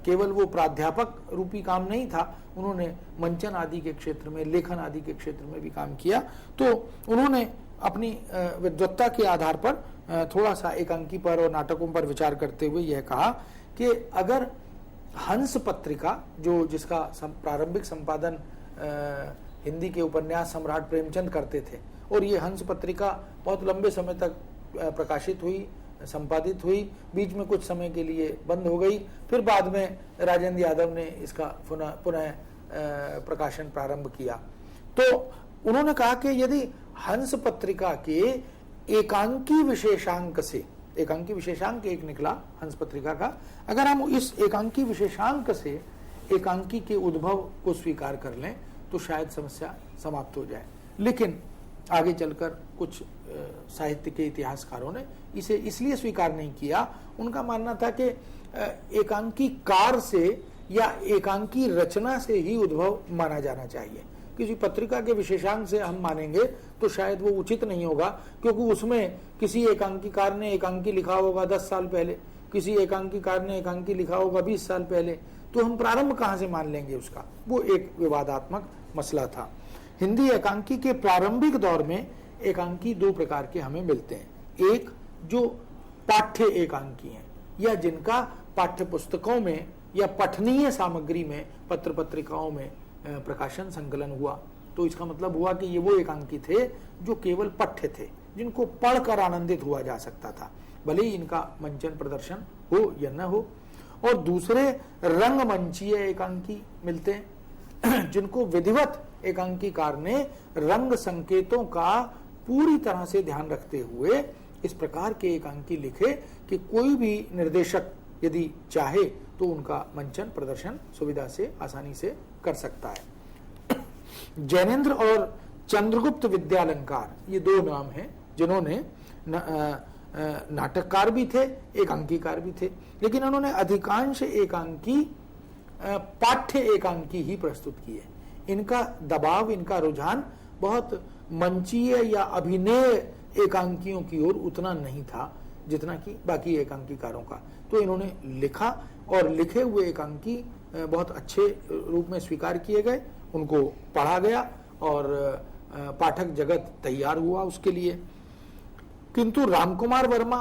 केवल वो प्राध्यापक रूपी काम नहीं था, उन्होंने मंचन आदि के क्षेत्र में, लेखन आदि के क्षेत्र में भी काम किया। तो उन्होंने अपनी विद्वत्ता के आधार पर थोड़ा सा एकांकी पर और नाटकों पर विचार करते हुए यह कहा कि अगर हंस पत्रिका, जो जिसका प्रारंभिक संपादन हिंदी के उपन्यास सम्राट प्रेमचंद करते थे, और ये हंस पत्रिका बहुत लंबे समय तक प्रकाशित हुई, संपादित हुई, बीच में कुछ समय के लिए बंद हो गई, फिर बाद में राजेंद्र यादव ने इसका पुनः प्रकाशन प्रारंभ किया। तो उन्होंने कहा कि यदि हंस पत्रिका के एकांकी विशेषांक से, एकांकी विशेषांक एक निकला हंस पत्रिका का, अगर हम इस एकांकी विशेषांक से एकांकी के उद्भव को स्वीकार कर लें तो शायद समस्या समाप्त हो जाए। लेकिन आगे चलकर कुछ साहित्य के इतिहासकारों ने इसे इसलिए स्वीकार नहीं किया, उनका मानना था कि एकांकी कार से या एकांकी रचना से ही उद्भव माना जाना चाहिए। किसी पत्रिका के विशेषांक से हम मानेंगे तो शायद वो उचित नहीं होगा, क्योंकि उसमें किसी एकांकीकार ने एकांकी लिखा होगा 10 साल पहले, किसी एकांकीकार ने एकांकी लिखा होगा 20 साल पहले, तो हम प्रारंभ कहाँ से मान लेंगे उसका। वो एक विवादात्मक मसला था। हिंदी एकांकी के प्रारंभिक दौर में एकांकी दो प्रकार के हमें मिलते हैं। एक जो पाठ्य एकांकी हैं, या जिनका पाठ्य पुस्तकों में या पठनीय सामग्री में, पत्र पत्रिकाओं में प्रकाशन संकलन हुआ, तो इसका मतलब हुआ कि ये वो एकांकी थे जो केवल पठ्य थे, जिनको पढ़कर आनंदित हुआ जा सकता था, भले ही इनका मंचन प्रदर्शन हो या न हो। और दूसरे रंगमंचीय एकांकी मिलते हैं, जिनको विधिवत एकांकीकार ने रंग संकेतों का पूरी तरह से ध्यान रखते हुए इस प्रकार के एकांकी लिखे कि कोई भी निर्देशक यदि चाहे तो उनका मंचन प्रदर्शन सुविधा से, आसानी से कर सकता है। जैनेन्द्र और चंद्रगुप्त विद्यालंकार, ये दो नाम हैं जिन्होंने नाटककार भी थे, एकांकीकार भी थे, लेकिन उन्होंने अधिकांश एकांकी पाठ्य एकांकी ही प्रस्तुत किए। इनका दबाव, इनका रुझान बहुत मंचीय या अभिनय एकांकियों की ओर उतना नहीं था जितना कि बाकी एकांकीकारों का। तो इन्होंने लिखा और लिखे हुए एकांकी बहुत अच्छे रूप में स्वीकार किए गए, उनको पढ़ा गया और पाठक जगत तैयार हुआ उसके लिए। किंतु रामकुमार वर्मा,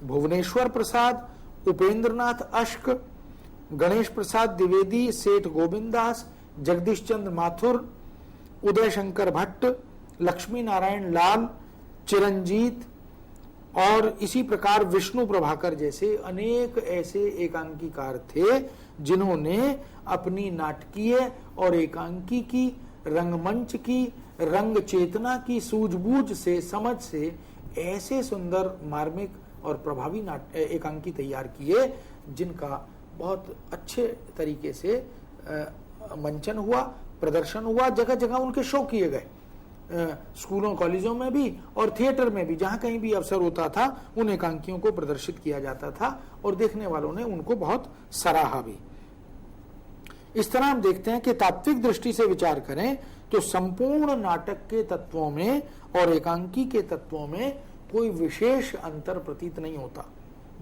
भुवनेश्वर प्रसाद, उपेंद्रनाथ अश्क, गणेश प्रसाद द्विवेदी, सेठ गोविंदास, जगदीश चंद्र माथुर, उदय शंकर भट्ट, लक्ष्मी नारायण लाल, चिरंजीत और इसी प्रकार विष्णु प्रभाकर जैसे अनेक ऐसे एकांकीकार थे जिन्होंने अपनी नाटकीय और एकांकी की, रंगमंच की, रंग चेतना की सूझबूझ से, समझ से ऐसे सुंदर, मार्मिक और प्रभावी एकांकी तैयार किए जिनका बहुत अच्छे तरीके से मंचन हुआ, प्रदर्शन हुआ, जगह जगह उनके शो किए गए, स्कूलों कॉलेजों में भी और थिएटर में भी, जहां कहीं भी अवसर होता था उन एकांकियों को प्रदर्शित किया जाता था और देखने वालों ने उनको बहुत सराहा भी। इस तरह हम देखते हैं कि तात्विक दृष्टि से विचार करें तो संपूर्ण नाटक के तत्वों में और एकांकी के तत्वों में कोई विशेष अंतर प्रतीत नहीं होता।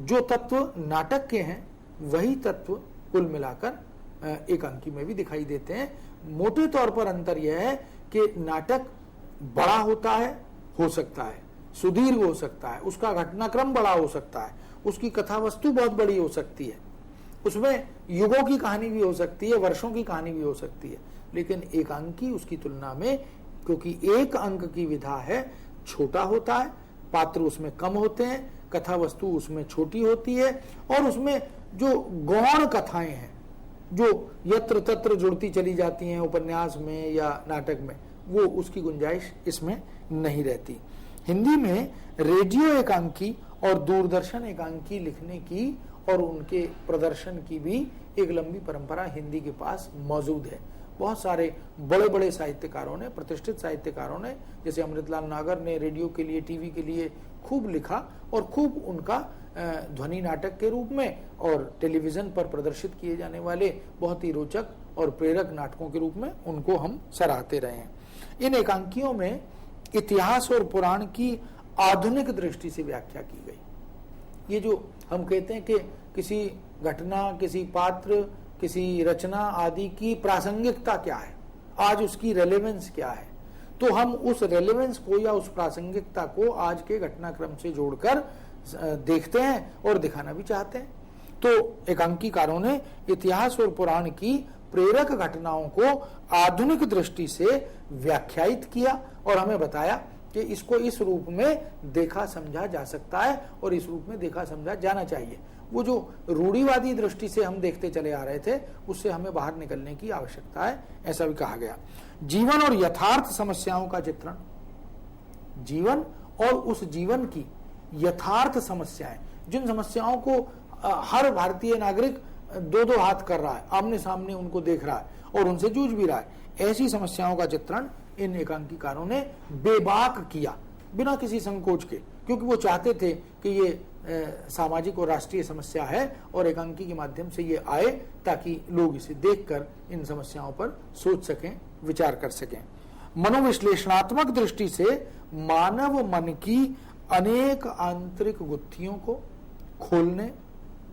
जो तत्व नाटक के हैं वही तत्व कुल मिलाकर एकांकी में भी दिखाई देते हैं। मोटे तौर पर अंतर यह है कि नाटक बड़ा होता है, हो सकता है, सुदीर्घ हो सकता है, उसका घटनाक्रम बड़ा हो सकता है, उसकी कथा वस्तु बहुत बड़ी हो सकती है, उसमें युगों की कहानी भी हो सकती है, वर्षों की कहानी भी हो सकती है। लेकिन एकांकी उसकी तुलना में, क्योंकि एक अंक की विधा है, छोटा होता है, पात्र उसमें कम होते हैं, कथा वस्तु उसमें छोटी होती है, और उसमें जो गौण कथाएं हैं जो यत्र तत्र जुड़ती चली जाती हैं उपन्यास में या नाटक में, वो उसकी गुंजाइश इसमें नहीं रहती। हिंदी में रेडियो एकांकी और दूरदर्शन एकांकी लिखने की और उनके प्रदर्शन की भी एक लंबी परंपरा हिंदी के पास मौजूद है। बहुत सारे बड़े बड़े साहित्यकारों ने, प्रतिष्ठित साहित्यकारों ने, जैसे अमृतलाल नागर ने रेडियो के लिए, टीवी के लिए खूब लिखा और खूब उनका ध्वनि नाटक के रूप में और टेलीविजन पर प्रदर्शित किए जाने वाले बहुत ही रोचक और प्रेरक नाटकों के रूप में उनको हम सराहते रहे हैं। इन एकांकियों में इतिहास और पुराण की आधुनिक दृष्टि से व्याख्या की गई। ये जो हम कहते हैं कि किसी घटना, किसी पात्र, किसी रचना आदि की प्रासंगिकता क्या है, आज उसकी रेलेवेंस क्या है, तो हम उस रेलेवेंस को या उस प्रासंगिकता को आज के घटनाक्रम से जोड़कर देखते हैं और दिखाना भी चाहते हैं। तो एकांकीकारों ने इतिहास और पुराण की प्रेरक घटनाओं को आधुनिक दृष्टि से व्याख्यायित किया और हमें बताया कि इसको इस रूप में देखा समझा जा सकता है और इस रूप में देखा समझा जाना चाहिए। वो जो रूढ़िवादी दृष्टि से हम देखते चले आ रहे थे, उससे हमें बाहर निकलने की आवश्यकता है, ऐसा भी कहा गया। जीवन और यथार्थ समस्याओं का चित्रण, जीवन और उस जीवन की यथार्थ समस्याएं, जिन समस्याओं को हर भारतीय नागरिक दो दो हाथ कर रहा है, आमने सामने उनको देख रहा है और उनसे जूझ भी रहा है, ऐसी समस्याओं का चित्रण इन एकांकीकारों ने बेबाक किया, बिना किसी संकोच के, क्योंकि वो चाहते थे कि ये सामाजिक और राष्ट्रीय समस्या है और एकांकी के माध्यम से ये आए ताकि लोग इसे देखकर इन समस्याओं पर सोच सकें, विचार कर सकें। मनोविश्लेषणात्मक दृष्टि से मानव मन की अनेक आंतरिक गुत्थियों को खोलने,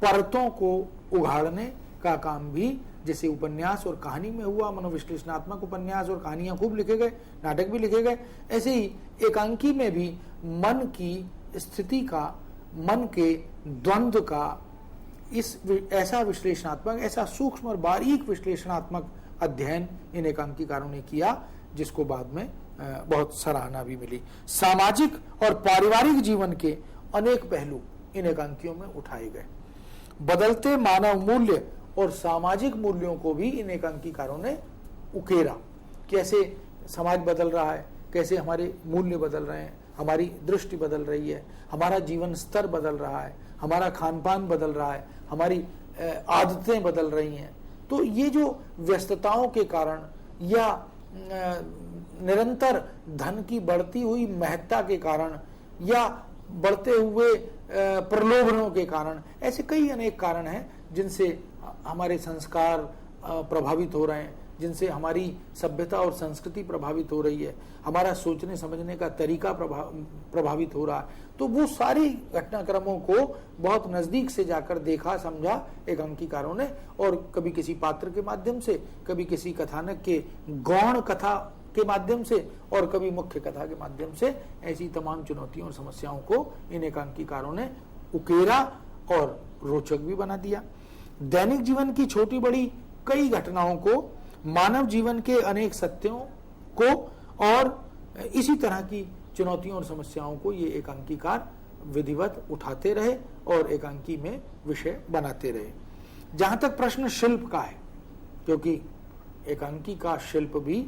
परतों को उघाड़ने का काम भी जैसे उपन्यास और कहानी में हुआ, मनोविश्लेषणात्मक उपन्यास और कहानियां खूब लिखे गए, नाटक भी लिखे गए, ऐसे ही एकांकी में भी मन की स्थिति का, मन के द्वंद्व का ऐसा विश्लेषणात्मक, ऐसा सूक्ष्म और बारीक विश्लेषणात्मक अध्ययन इन एकांकीकारों ने किया, जिसको बाद में बहुत सराहना भी मिली। सामाजिक और पारिवारिक जीवन के अनेक पहलू इन एकांकियों में उठाए गए। बदलते मानव मूल्य और सामाजिक मूल्यों को भी इन एकांकीकारों ने उकेरा। कैसे समाज बदल रहा है, कैसे हमारे मूल्य बदल रहे हैं, हमारी दृष्टि बदल रही है, हमारा जीवन स्तर बदल रहा है, हमारा खान पान बदल रहा है, हमारी आदतें बदल रही हैं। तो ये जो व्यस्तताओं के कारण या निरंतर धन की बढ़ती हुई महत्ता के कारण या बढ़ते हुए प्रलोभनों के कारण, ऐसे कई अनेक कारण हैं जिनसे हमारे संस्कार प्रभावित हो रहे हैं, जिनसे हमारी सभ्यता और संस्कृति प्रभावित हो रही है, हमारा सोचने समझने का तरीका प्रभावित हो रहा है। तो वो सारी घटनाक्रमों को बहुत नजदीक से जाकर देखा समझा एकांकीकारों ने, और कभी किसी पात्र के माध्यम से, कभी किसी कथानक के गौण कथा के माध्यम से और कभी मुख्य कथा के माध्यम से, ऐसी तमाम चुनौतियों और समस्याओं को इन एकांकीकारों ने उकेरा और रोचक भी बना दिया। दैनिक जीवन की छोटी बड़ी कई घटनाओं को, मानव जीवन के अनेक सत्यों को और इसी तरह की चुनौतियों और समस्याओं को ये एकांकीकार विधिवत उठाते रहे और एकांकी में विषय बनाते रहे। जहां तक प्रश्न शिल्प का है, क्योंकि एकांकी का शिल्प भी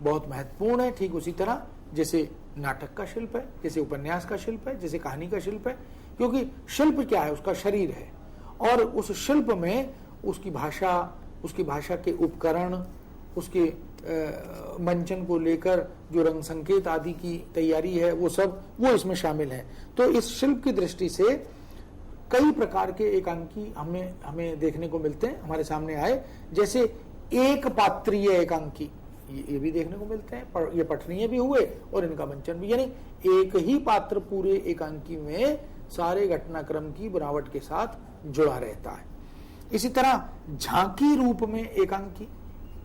बहुत महत्वपूर्ण है, ठीक उसी तरह जैसे नाटक का शिल्प है, जैसे उपन्यास का शिल्प है, जैसे कहानी का शिल्प है। क्योंकि शिल्प क्या है, उसका शरीर है, और उस शिल्प में उसकी भाषा, उसकी भाषा के उपकरण, उसके मंचन को लेकर जो रंग संकेत आदि की तैयारी है, वो इसमें शामिल है। तो इस शिल्प की दृष्टि से कई प्रकार के एकांकी हमें देखने को मिलते हैं, हमारे सामने आए। जैसे एक पात्रीय एकांकी, ये भी देखने को मिलते हैं, पर ये पठनीय भी हुए और इनका मंचन भी, यानी एक ही पात्र पूरे एकांकी में सारे घटनाक्रम की बनावट के साथ जुड़ा रहता है। इसी तरह झांकी रूप में एकांकी,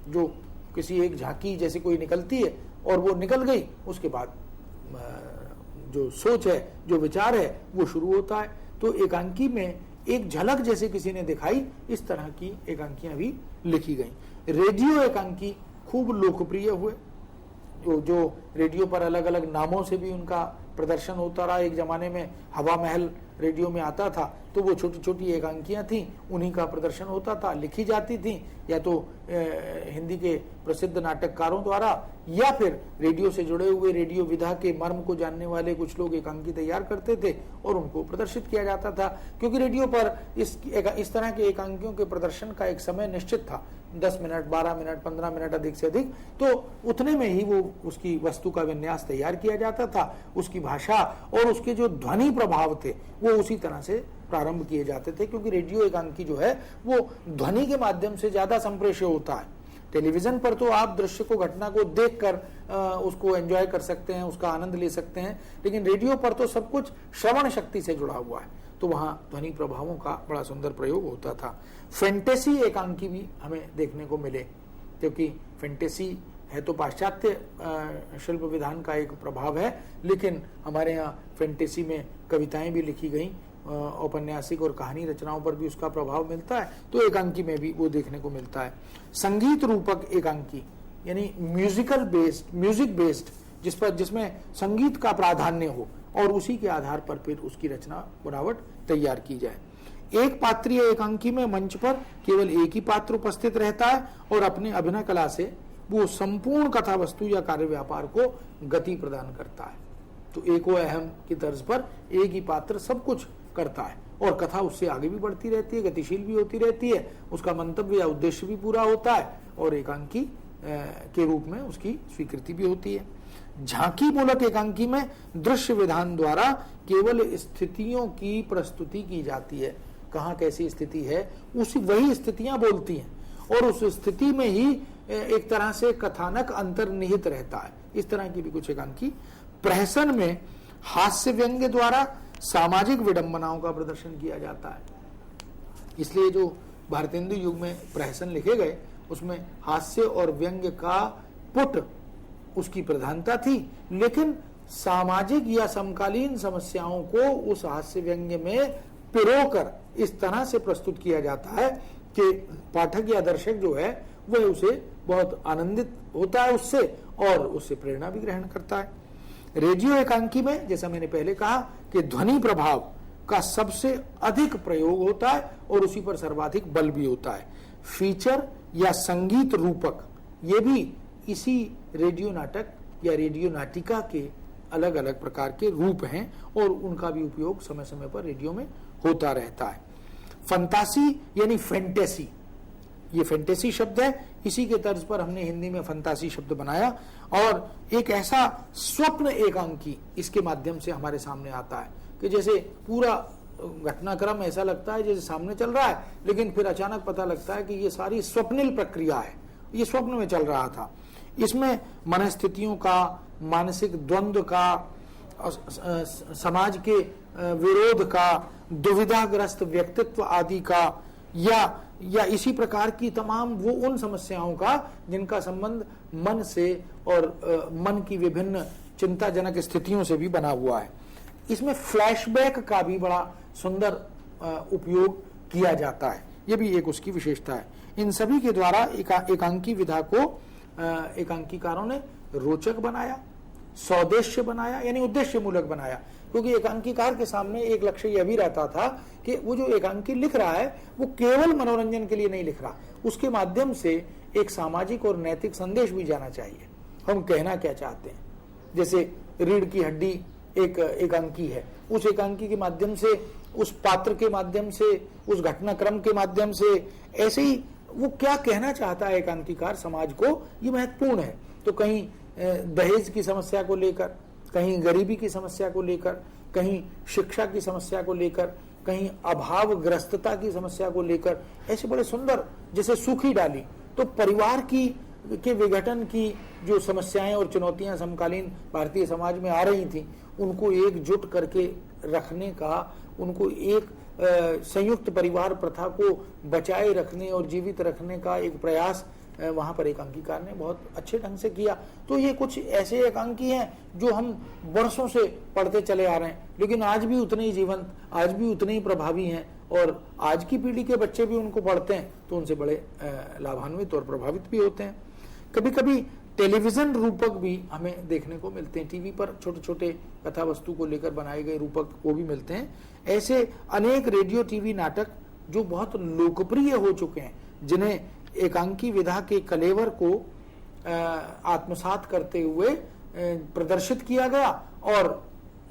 जो किसी एक झांकी जैसे कोई निकलती है और वो निकल गई, उसके बाद जो सोच है, जो विचार है, वो शुरू होता है। तो एकांकी में एक झलक जैसे किसी ने दिखाई, इस तरह की एकांकियां भी लिखी गई। रेडियो एकांकी खूब लोकप्रिय हुए, जो रेडियो पर अलग अलग नामों से भी उनका प्रदर्शन होता रहा। एक जमाने में हवा महल रेडियो में आता था, तो वो छोटी छोटी एकांकियां थीं, उन्हीं का प्रदर्शन होता था, लिखी जाती थी या तो हिंदी के प्रसिद्ध नाटककारों द्वारा, या फिर रेडियो से जुड़े हुए रेडियो विधा के मर्म को जानने वाले कुछ लोग एकांकी तैयार करते थे और उनको प्रदर्शित किया जाता था। क्योंकि रेडियो पर इस तरह के एकांकियों के प्रदर्शन का एक समय निश्चित था, 10 मिनट, 12 मिनट, 15 मिनट, अधिक से अधिक, तो उतने में ही वो उसकी वस्तु का विन्यास तैयार किया जाता था। उसकी भाषा और उसके जो ध्वनि प्रभाव थे वो उसी तरह से प्रारंभ किए जाते थे, क्योंकि रेडियो एकांकी जो है वो ध्वनि के माध्यम से ज्यादा संप्रेषित होता है। टेलीविजन पर तो आप दृश्य को, घटना को देखकर उसको एंजॉय कर सकते हैं, उसका आनंद ले सकते हैं, लेकिन रेडियो पर तो सब कुछ श्रवण शक्ति से जुड़ा हुआ है, तो वहां ध्वनि प्रभावों का बड़ा सुंदर प्रयोग होता था। फैंटेसी एकांकी भी हमें देखने को मिले, क्योंकि फैंटेसी है तो पाश्चात्य शिल्प विधान का एक प्रभाव है, लेकिन हमारे यहाँ फैंटेसी में कविताएं भी लिखी गई, औपन्यासिक और कहानी रचनाओं पर भी उसका प्रभाव मिलता है, तो एकांकी में भी वो देखने को मिलता है। संगीत रूपक एकांकी यानी म्यूजिक बेस्ड, जिसमें संगीत का प्राधान्य हो और उसी के आधार पर फिर उसकी रचना बनावट तैयार की जाए। एक पात्रीय एकांकी में मंच पर केवल एक ही पात्र उपस्थित रहता है और अपने अभिनय कला से वो संपूर्ण कथा वस्तु या कार्य व्यापार को गति प्रदान करता है। तो एको अहम की तर्ज पर एक ही पात्र सब कुछ करता है और कथा उससे आगे भी बढ़ती रहती है, गतिशील भी होती रहती है, उसका मंतव्य या उद्देश्य भी पूरा होता है और एकांकी के रूप में उसकी स्वीकृति भी होती है। झांकी मूलक एकांकी में दृश्य विधान द्वारा केवल स्थितियों की प्रस्तुति की जाती है। कहाँ कैसी स्थिति है वही स्थितियां बोलती हैं और उस स्थिति में ही एक तरह से कथानक अंतर्निहित रहता है। इस तरह की भी कुछ एकांकी। प्रहसन में हास्य व्यंग्य द्वारा सामाजिक विडंबनाओं का प्रदर्शन किया जाता है, इसलिए जो भारतेंदु युग में प्रहसन लिखे गए उसमें हास्य और व्यंग्य का पुट उसकी प्रधानता थी, लेकिन सामाजिक या समकालीन समस्याओं को उस हास्य व्यंग्य में पिरोकर इस तरह से प्रस्तुत किया जाता है कि पाठक या दर्शक जो है वह उसे बहुत आनंदित होता है उससे और उससे प्रेरणा भी ग्रहण करता है। रेडियो एकांकी में जैसा मैंने पहले कहा कि ध्वनि प्रभाव का सबसे अधिक प्रयोग होता है और उसी पर सर्वाधिक बल भी होता है। फीचर या संगीत रूपक ये भी इसी रेडियो नाटक या रेडियो नाटिका के अलग अलग प्रकार के रूप हैं और उनका भी उपयोग समय समय पर रेडियो में होता रहता है। फंतासी यानी फैंटेसी, ये फैंटेसी शब्द है, इसी के तर्ज पर हमने हिंदी में फंतासी शब्द बनाया और एक ऐसा स्वप्न एकांकी इसके माध्यम से हमारे सामने आता है कि जैसे पूरा घटनाक्रम ऐसा लगता है जैसे सामने चल रहा है, लेकिन फिर अचानक पता लगता है कि ये सारी स्वप्निल प्रक्रिया है, ये स्वप्न में चल रहा था। इसमें मनस्थितियों का, मानसिक द्वंद्व का, समाज के विरोध का, दुविधाग्रस्त व्यक्तित्व आदि का या इसी प्रकार की तमाम वो उन समस्याओं का जिनका संबंध मन से और मन की विभिन्न चिंताजनक स्थितियों से भी बना हुआ है। इसमें फ्लैशबैक का भी बड़ा सुंदर उपयोग किया जाता है, ये भी एक उसकी विशेषता है। इन सभी के द्वारा एकांकी विधा को एकांकीकारों ने रोचक बनाया, सौदेश्य बनाया यानी उद्देश्य मूलक बनाया, क्योंकि एकांकीकार के सामने एक लक्ष्य यह भी रहता था कि वो जो एकांकी लिख रहा है वो केवल मनोरंजन के लिए नहीं लिख रहा, उसके माध्यम से एक सामाजिक और नैतिक संदेश भी जाना चाहिए। हम कहना क्या चाहते हैं, जैसे रीढ़ की हड्डी एक एकांकी है, उस एकांकी के माध्यम से, उस पात्र के माध्यम से, उस घटनाक्रम के माध्यम से, ऐसे ही वो क्या कहना चाहता है एकांकीकार समाज को, ये महत्वपूर्ण है। तो कहीं दहेज की समस्या को लेकर, कहीं गरीबी की समस्या को लेकर, कहीं शिक्षा की समस्या को लेकर, कहीं अभावग्रस्तता की समस्या को लेकर, ऐसे बड़े सुंदर, जैसे सूखी डाली, तो परिवार के विघटन की जो समस्याएं और चुनौतियां समकालीन भारतीय समाज में आ रही थी, उनको एकजुट करके रखने का, उनको एक संयुक्त परिवार प्रथा को बचाए रखने और जीवित रखने का एक प्रयास वहाँ पर एकांकीकार ने बहुत अच्छे ढंग से किया। तो ये कुछ ऐसे एकांकी हैं जो हम वर्षों से पढ़ते चले आ रहे हैं, लेकिन आज भी उतने ही जीवंत, आज भी उतने ही प्रभावी हैं, और आज की पीढ़ी के बच्चे भी उनको पढ़ते हैं तो उनसे बड़े लाभान्वित और प्रभावित भी होते हैं। कभी कभी टेलीविजन रूपक भी हमें देखने को मिलते हैं, टीवी पर छोटे छोटे कथा वस्तु को लेकर बनाए गए रूपक वो भी मिलते हैं। ऐसे अनेक रेडियो टीवी नाटक जो बहुत लोकप्रिय हो चुके हैं, जिन्हें एकांकी विधा के कलेवर को आत्मसात करते हुए प्रदर्शित किया गया और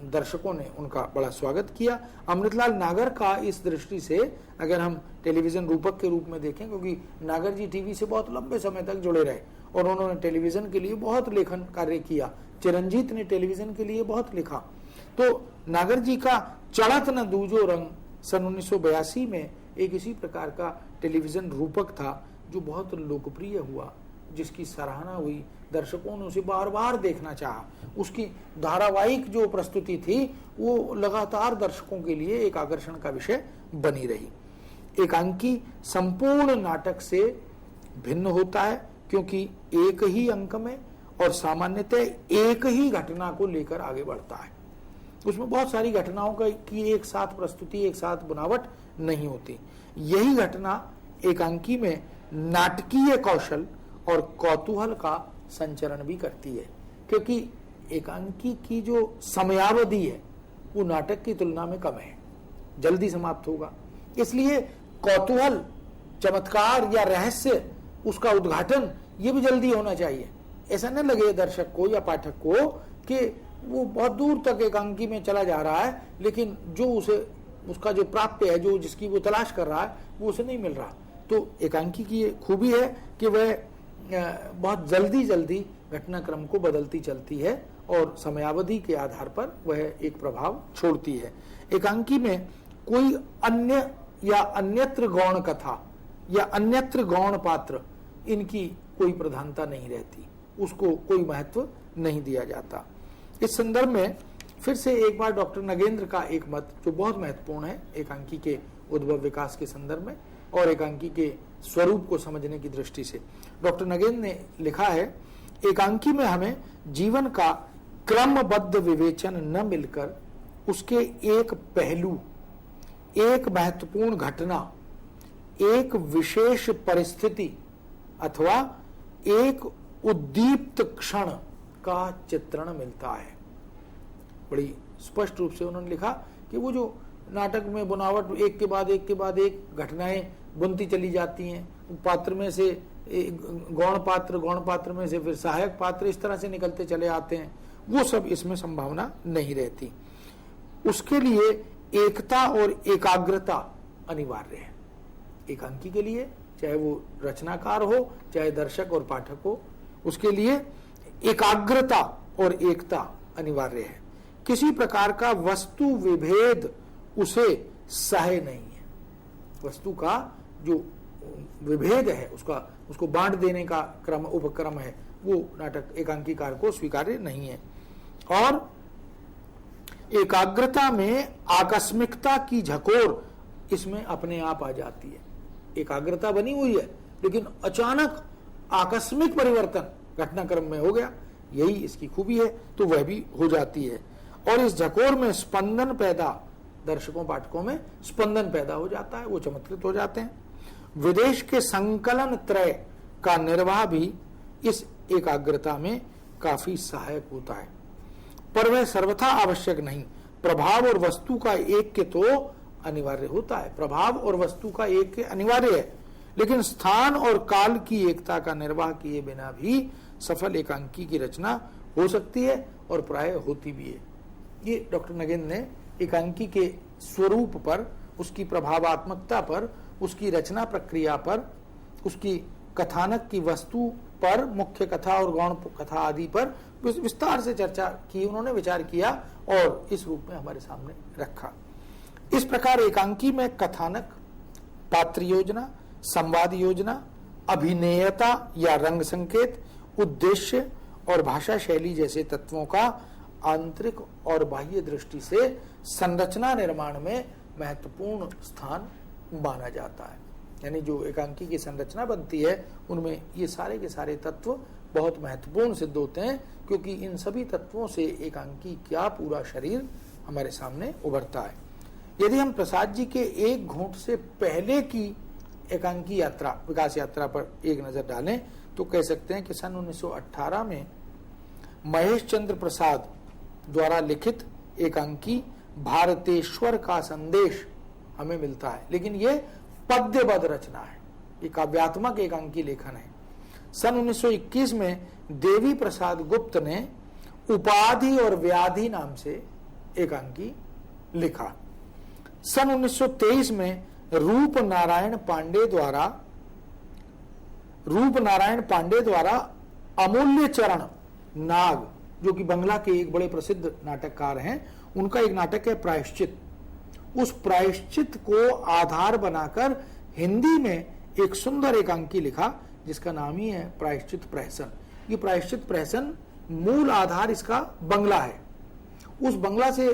दर्शकों ने उनका बड़ा स्वागत किया। अमृतलाल नागर का इस दृष्टि से अगर हम टेलीविजन रूपक के रूप में देखें, क्योंकि नागर जी टीवी से बहुत लंबे समय तक जुड़े रहे और उन्होंने टेलीविजन के लिए बहुत लेखन कार्य किया, चिरंजीत ने टेलीविजन के लिए बहुत लिखा, तो नागर जी का चढ़त न दूजो रंग सन 1982 में एक इसी प्रकार का टेलीविजन रूपक था जो बहुत लोकप्रिय हुआ, जिसकी सराहना हुई, दर्शकों ने उसे बार बार देखना चाहा। उसकी धारावाहिक जो प्रस्तुति थी वो लगातार दर्शकों के लिए एक आकर्षण का विषय बनी रही। एकांकी संपूर्ण नाटक से भिन्न होता है क्योंकि एक ही अंक में और सामान्यतः एक ही घटना को लेकर आगे बढ़ता है। उसमें बहुत सारी घटनाओं की एक साथ प्रस्तुति, एक साथ बनावट नहीं होती। यही घटना एकांकी में नाटकीय कौशल और कौतूहल का संचरण भी करती है, क्योंकि एकांकी की जो समयावधि है वो नाटक की तुलना में कम है, जल्दी समाप्त होगा। इसलिए कौतूहल, चमत्कार या रहस्य, उसका उद्घाटन ये भी जल्दी होना चाहिए। ऐसा न लगे दर्शक को या पाठक को कि वो बहुत दूर तक एकांकी में चला जा रहा है, लेकिन जो उसे उसका जो प्राप्य है, जो जिसकी वो तलाश कर रहा है, वो उसे नहीं मिल रहा। तो एकांकी की ये खूबी है कि वह बहुत जल्दी जल्दी घटनाक्रम को बदलती चलती है और समयावधि के आधार पर वह एक प्रभाव छोड़ती है। एकांकी में कोई अन्य या अन्यत्र गौण कथा या अन्यत्र गौण पात्र, इनकी कोई प्रधानता नहीं रहती, उसको कोई महत्व नहीं दिया जाता। इस संदर्भ में फिर से एक बार डॉक्टर नगेंद्र का एक मत जो बहुत महत्वपूर्ण है एकांकी के उद्भव विकास के संदर्भ में और एकांकी के स्वरूप को समझने की दृष्टि से, डॉक्टर नगेंद्र ने लिखा है, एकांकी में हमें जीवन का क्रमबद्ध विवेचन न मिलकर उसके एक पहलू, एक महत्वपूर्ण घटना, एक विशेष परिस्थिति अथवा एक उद्दीप्त क्षण का चित्रण मिलता है। बड़ी स्पष्ट रूप से उन्होंने लिखा कि वो जो नाटक में बनावट एक के बाद एक घटनाएं बुनती चली जाती हैं, पात्र में से गौण पात्र में से फिर सहायक पात्र इस तरह से निकलते चले आते हैं, वो सब इसमें संभावना नहीं रहती। उसके लिए एकता और एकाग्रता अनिवार्य है। एकांकी के लिए चाहे वो रचनाकार हो चाहे दर्शक और पाठक हो, उसके लिए एकाग्रता और एकता अनिवार्य है। किसी प्रकार का वस्तु विभेद उसे सहे नहीं है। वस्तु का जो विभेद है, उसको बांट देने का उपक्रम है, वो नाटक एकांकीकार को स्वीकार्य नहीं है। और एकाग्रता में आकस्मिकता की झकोर इसमें अपने आप आ जाती है। एकाग्रता बनी हुई है लेकिन अचानक आकस्मिक परिवर्तन घटनाक्रम में हो गया, यही इसकी खूबी है, तो वह भी हो जाती है। और इस झकोर में स्पंदन पैदा, दर्शकों पाठकों में स्पंदन पैदा हो जाता है, वो चमत्कृत हो जाते हैं। विदेश के संकलन त्रय का निर्वाह भी इस एकाग्रता में काफी सहायक होता है, पर वह सर्वथा आवश्यक नहीं। प्रभाव और वस्तु का एक के तो अनिवार्य होता है, प्रभाव और वस्तु का एक के अनिवार्य है, लेकिन स्थान और काल की एकता का निर्वाह किए बिना भी सफल एकांकी की रचना हो सकती है और प्राय होती भी है। ये डॉक्टर नगेंद्र ने एकांकी के स्वरूप पर, उसकी प्रभावात्मकता पर, उसकी रचना प्रक्रिया पर, उसकी कथानक की वस्तु पर, मुख्य कथा और गौण कथा आदि पर विस्तार से चर्चा की, उन्होंने विचार किया और इस रूप में हमारे सामने रखा। इस प्रकार एकांकी में कथानक, पात्र योजना, संवाद योजना, अभिनेयता या रंग संकेत, उद्देश्य और भाषा शैली जैसे तत्वों का आंतरिक और बाह्य दृष्टि से संरचना निर्माण में महत्वपूर्ण स्थान माना जाता है। यानी जो एकांकी की संरचना बनती है उनमें ये सारे के सारे तत्व बहुत महत्वपूर्ण सिद्ध होते हैं, क्योंकि इन सभी तत्वों से एकांकी का पूरा शरीर हमारे सामने उभरता है। यदि हम प्रसाद जी के एक घूंट से पहले की एकांकी यात्रा, विकास यात्रा पर एक नजर डालें तो कह सकते हैं कि सन 1918 में महेश चंद्र प्रसाद द्वारा लिखित एकांकी भारतेश्वर का संदेश हमें मिलता है, लेकिन यह पद्यबद्ध रचना है, ये काव्यात्मक एकांकी लेखन है। सन 1921 में देवी प्रसाद गुप्त ने उपाधि और व्याधि नाम से एकांकी लिखा। सन 1923 में रूप नारायण पांडे द्वारा अमूल्य चरण नाग, जो कि बंगला के एक बड़े प्रसिद्ध नाटककार हैं, उनका एक नाटक है प्रायश्चित। उस प्रायश्चित को आधार बनाकर हिंदी में एक सुंदर एकांकी लिखा जिसका नाम ही है प्रायश्चित प्रहसन। ये प्रायश्चित प्रहसन मूल आधार इसका बंगला है। उस बंगला से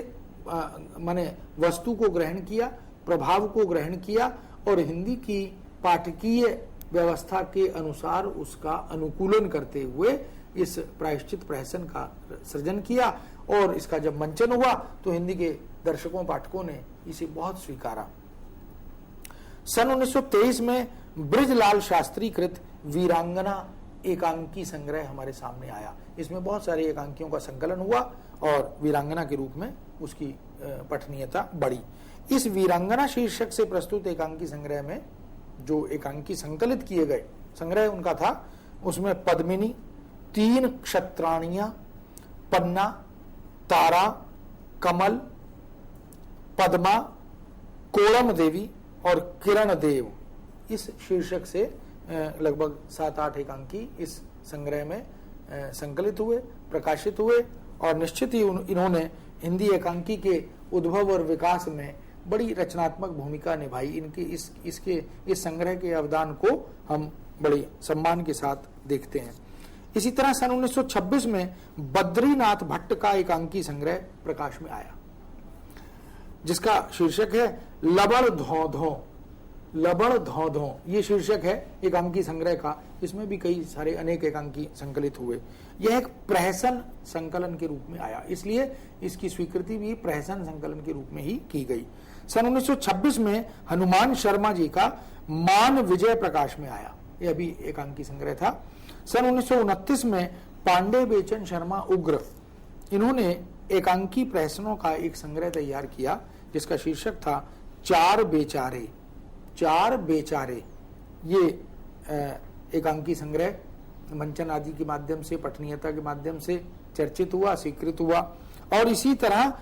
माने वस्तु को ग्रहण किया, प्रभाव को ग्रहण किया और हिंदी की पाठकीय व्यवस्था के अनुसार उसका अनुकूलन करते हुए इस प्रायश्चित प्रहसन का सृजन किया। और इसका जब मंचन हुआ तो हिंदी के दर्शकों पाठकों ने इसे बहुत स्वीकारा। सन 1923 में बृजलाल शास्त्री कृत वीरांगना एकांकी संग्रह हमारे सामने आया। इसमें बहुत सारे एकांकियों का संकलन हुआ और वीरांगना के रूप में उसकी पठनीयता बढ़ी। इस वीरांगना शीर्षक से प्रस्तुत एकांकी संग्रह में जो एकांकी संकलित किए गए संग्रह उनका था, उसमें पद्मिनी, 3 क्षत्राणियां, पन्ना, तारा, कमल, पद्मा, कोड़म देवी और किरण देव, इस शीर्षक से लगभग 7-8 एकांकी इस संग्रह में संकलित हुए, प्रकाशित हुए और निश्चित ही इन्होंने हिंदी एकांकी के उद्भव और विकास में बड़ी रचनात्मक भूमिका निभाई। इनके इस संग्रह के अवदान को हम बड़े सम्मान के साथ देखते हैं। इसी तरह सन 1926 में बद्रीनाथ भट्ट का एकांकी संग्रह प्रकाश में आया जिसका शीर्षक है लबड़ धौ धौ, ये शीर्षक है एकांकी संग्रह का। इसमें भी कई सारे अनेक एकांकी संकलित हुए। यह एक प्रहसन संकलन के रूप में आया, इसलिए इसकी स्वीकृति भी प्रहसन संकलन के रूप में ही की गई। सन 1926 में हनुमान शर्मा जी का मान विजय प्रकाश में आया, यह भी एकांकी संग्रह था। सन 1929 में पांडे बेचन शर्मा उग्र, इन्होंने एकांकी प्रहसनों का एक संग्रह तैयार किया जिसका शीर्षक था चार बेचारे। ये एकांकी संग्रह मंचन आदि के माध्यम से, पठनीयता के माध्यम से चर्चित हुआ, स्वीकृत हुआ। और इसी तरह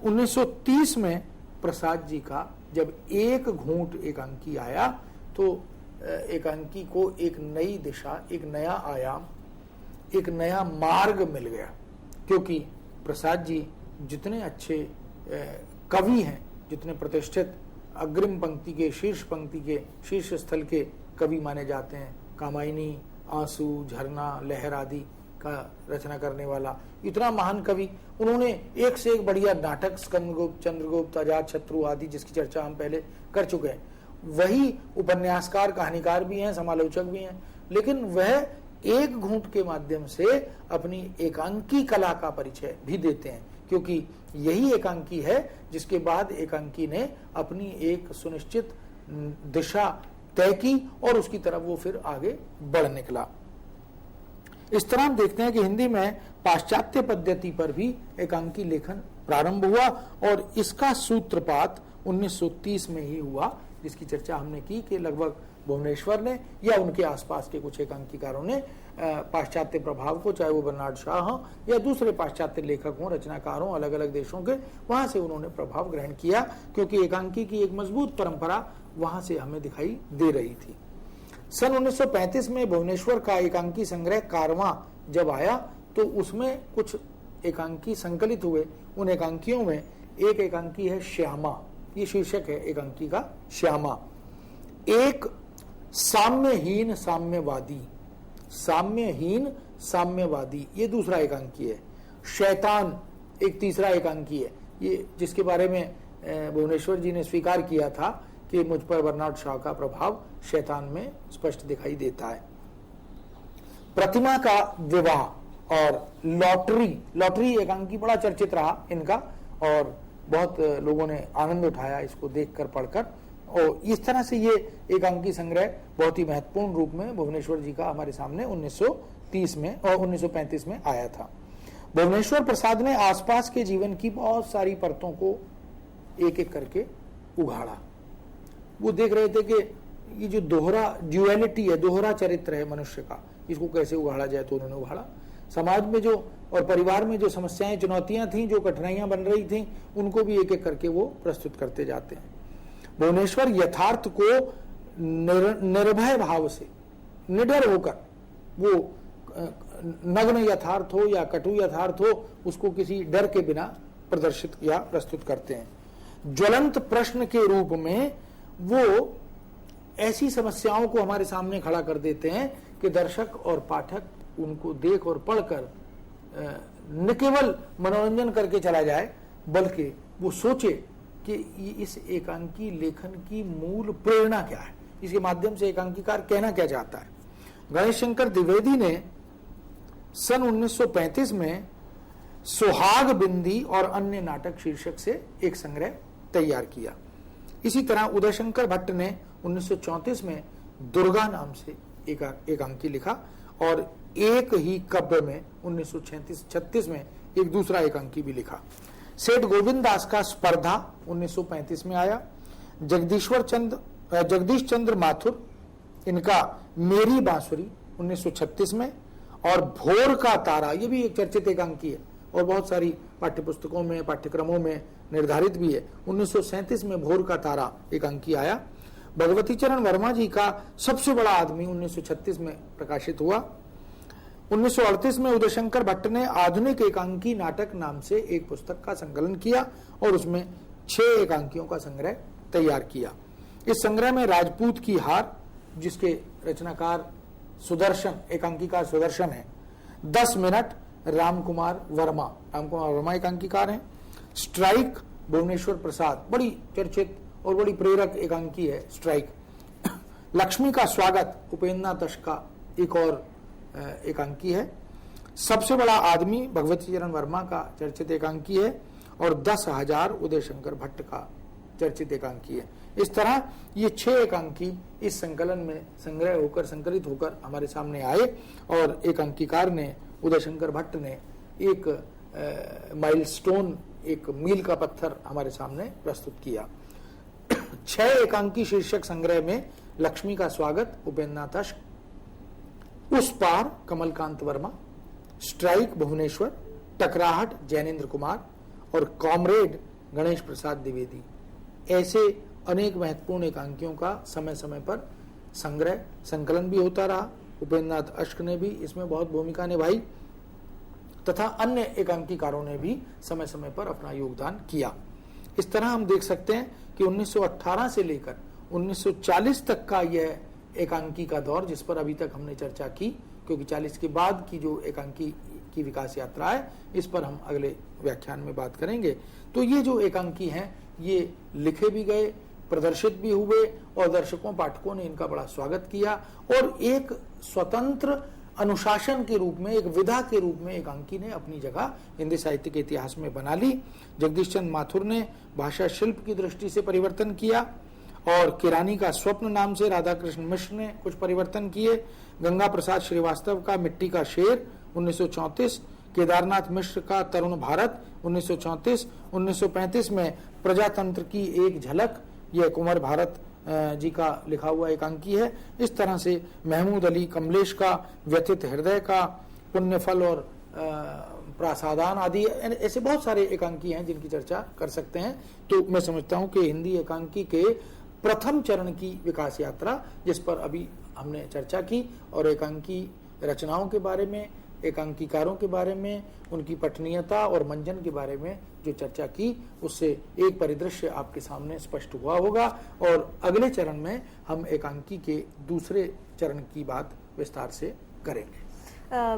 1930 में प्रसाद जी का जब एक घूंट एकांकी आया तो एकांकी को एक नई दिशा, एक नया आयाम, एक नया मार्ग मिल गया, क्योंकि प्रसाद जी जितने अच्छे कवि हैं, जितने प्रतिष्ठित अग्रिम पंक्ति के, शीर्ष पंक्ति के, शीर्ष स्थल के कवि माने जाते हैं, कामायनी, आंसू, झरना, लहर आदि का रचना करने वाला इतना महान कवि, उन्होंने एक से एक बढ़िया नाटक, स्कंदगुप्त, चंद्रगुप्त, अजातशत्रु आदि जिसकी चर्चा हम पहले कर चुके हैं, वही उपन्यासकार, कहानीकार भी हैं, समालोचक भी हैं, लेकिन वह एक घूंट के माध्यम से अपनी एकांकी कला का परिचय भी देते हैं, क्योंकि यही एकांकी है जिसके बाद एकांकी ने अपनी एक सुनिश्चित दिशा तय की और उसकी तरफ वो फिर आगे बढ़ निकला। इस तरह हम देखते हैं कि हिंदी में पाश्चात्य पद्धति पर भी एकांकी लेखन प्रारंभ हुआ और इसका सूत्रपात 1930 में ही हुआ, जिसकी चर्चा हमने की कि लगभग भुवनेश्वर ने या उनके आसपास के कुछ एकांकीकारों ने पाश्चात्य प्रभाव को, चाहे वो बर्नार्ड शॉ हो या दूसरे पाश्चात्य लेखक हों, रचनाकार हों, अलग अलग देशों के, वहां से उन्होंने प्रभाव ग्रहण किया, क्योंकि एकांकी की एक मजबूत परंपरा वहां से हमें दिखाई दे रही थी। सन 1935 में भुवनेश्वर का एकांकी संग्रह कारवां जब आया तो उसमें कुछ एकांकी संकलित हुए। उन एकांकियों में एक एकांकी है श्यामा, ये शीर्षक है एकांकी का, श्यामा। एक साम्यहीन साम्यवादी, ये दूसरा एकांकी है। शैतान एक तीसरा एकांकी है, ये जिसके बारे में भुवनेश्वर जी ने स्वीकार किया था कि मुझ पर बर्नार्ड शॉ का प्रभाव शैतान में स्पष्ट दिखाई देता है। प्रतिमा का विवाह और लॉटरी एकांकी बड़ा चर्चित रहा इनका, और बहुत लोगों ने आनंद उठाया इसको देखकर पढ़कर, और इस तरह से ये एकांकी संग्रह बहुत ही महत्वपूर्ण रूप में भुवनेश्वर जी का हमारे सामने 1930 में और 1935 में आया था। भुवनेश्वर प्रसाद ने आसपास के जीवन की बहुत सारी परतों को एक एक करके उघाड़ा। वो देख रहे थे कि ये जो दोहरा ड्यूअलिटी है, दोहरा चरित्र है मनुष्य का, इसको कैसे उघाड़ा जाए, तो उन्होंने उघाड़ा। समाज में जो और परिवार में जो समस्याएं, चुनौतियां थी, जो कठिनाइयां बन रही थी, उनको भी एक एक करके वो प्रस्तुत करते जाते हैं। भुवनेश्वर यथार्थ को निर्भय भाव से, निडर होकर, वो नग्न यथार्थ हो या कटु यथार्थ हो, उसको किसी डर के बिना प्रदर्शित या प्रस्तुत करते हैं। ज्वलंत प्रश्न के रूप में वो ऐसी समस्याओं को हमारे सामने खड़ा कर देते हैं कि दर्शक और पाठक उनको देख और पढ़कर न केवल मनोरंजन करके चला जाए, बल्कि वो सोचे कि इस एकांकी लेखन की मूल प्रेरणा क्या है, इसके माध्यम से एकांकीकार कहना क्या चाहता है। गणेश शंकर द्विवेदी ने सन 1935 में सुहाग बिंदी और अन्य नाटक शीर्षक से एक संग्रह तैयार किया। इसी तरह उदयशंकर भट्ट ने 1934 में दुर्गा नाम से एकांकी लिखा, और एक ही काव्य में 1936 में एक दूसरा एकांकी भी लिखा। सेठ गोविंद दास का स्पर्धा 1935 में आया। जगदीश चंद्र माथुर, इनका मेरी बांसुरी 1936 में, और भोर का तारा, ये भी एक चर्चित एकांकी है और बहुत सारी पाठ्यपुस्तकों में, पाठ्यक्रमों में निर्धारित भी है। 1937 में भोर का तारा एकांकी आया। भगवती चरण वर्मा जी का सबसे बड़ा आदमी 1936 में प्रकाशित हुआ। 1938 में उदयशंकर भट्ट ने आधुनिक एकांकी नाटक नाम से एक पुस्तक का संकलन किया और उसमें 6 एकांकियों का संग्रह तैयार किया। इस संग्रह में राजपूत की हार, जिसके रचनाकार सुदर्शन, एकांकीकार सुदर्शन है, 10 मिनट रामकुमार वर्मा एकांकीकार हैं। स्ट्राइक भुवनेश्वर प्रसाद, बड़ी चर्चित और बड़ी प्रेरक एकांकी है स्ट्राइक। लक्ष्मी का स्वागत उपेंद्रनाथ अश्क का एक और एकांकी है। सबसे बड़ा आदमी भगवती चरण वर्मा का चर्चित एकांकी है, और 10,000 उदयशंकर भट्ट का चर्चित एकांकी है। इस तरह ये 6 एकांकी इस संकलन में संग्रह होकर, संकलित होकर हमारे सामने आए, और एकांकीकार ने, उदयशंकर भट्ट ने एक माइलस्टोन, एक मील का पत्थर हमारे सामने प्रस्तुत किया। 6 एकांकी शीर्षक संग्रह में लक्ष्मी का स्वागत उपेंद्रनाथ अश्क, उस पार कमलकांत वर्मा, स्ट्राइक भुवनेश्वर, टकराहट जैनेन्द्र कुमार और कॉमरेड गणेश प्रसाद द्विवेदी, ऐसे अनेक महत्वपूर्ण एकांकियों का समय समय पर संग्रह संकलन भी होता रहा। उपेंद्रनाथ अश्क ने भी इसमें बहुत भूमिका निभाई, तथा अन्य एकांकीकारों ने भी समय समय पर अपना योगदान किया। इस तरह हम देख सकते हैं कि 1918 से लेकर 1940 तक का यह एकांकी का दौर, जिस पर अभी तक हमने चर्चा की, क्योंकि 40 के बाद की जो एकांकी की विकास यात्रा है, इस पर हम अगले व्याख्यान में बात करेंगे। तो ये जो एकांकी हैं, ये लिखे भी गए, प्रदर्शित भी हुए, और दर्शकों, पाठकों ने इनका बड़ा स्वागत किया, और एक स्वतंत्र अनुशासन के रूप में, एक विधा के रूप में एकांकी ने अपनी जगह हिंदी साहित्य के इतिहास में बना ली। जगदीश चंद्र माथुर ने भाषा शिल्प की दृष्टि से परिवर्तन किया, और किरानी का स्वप्न नाम से राधाकृष्ण मिश्र ने कुछ परिवर्तन किए। गंगा प्रसाद श्रीवास्तव का मिट्टी का शेर 1934, केदारनाथ मिश्र का तरुण भारत 1934, 1935 में प्रजातंत्र की एक झलक, यह कुंवर भारत जी का लिखा हुआ एकांकी है। इस तरह से महमूद अली कमलेश का व्यथित हृदय का, पुण्यफल और प्रासादान आदि, ऐसे बहुत सारे एकांकी हैं जिनकी चर्चा कर सकते हैं। तो मैं समझता हूं कि हिंदी एकांकी के प्रथम चरण की विकास यात्रा, जिस पर अभी हमने चर्चा की, और एकांकी रचनाओं के बारे में, एकांकीकारों के बारे में, उनकी पठनीयता और मंजन के बारे में जो चर्चा की, उससे एक परिदृश्य आपके सामने स्पष्ट हुआ होगा। और अगले चरण में हम एकांकी के दूसरे चरण की बात विस्तार से करेंगे।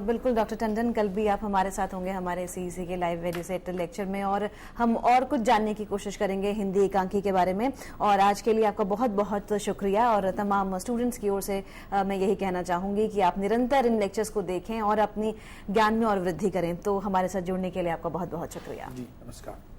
बिल्कुल डॉक्टर टंडन, कल भी आप हमारे साथ होंगे हमारे सीईसी के लाइव एडुसेट लेक्चर में, और हम और कुछ जानने की कोशिश करेंगे हिंदी एकांकी के बारे में। और आज के लिए आपका बहुत बहुत शुक्रिया, और तमाम स्टूडेंट्स की ओर से मैं यही कहना चाहूंगी कि आप निरंतर इन लेक्चर्स को देखें और अपनी ज्ञान में और वृद्धि करें। तो हमारे साथ जुड़ने के लिए आपका बहुत बहुत शुक्रिया। जी, नमस्कार।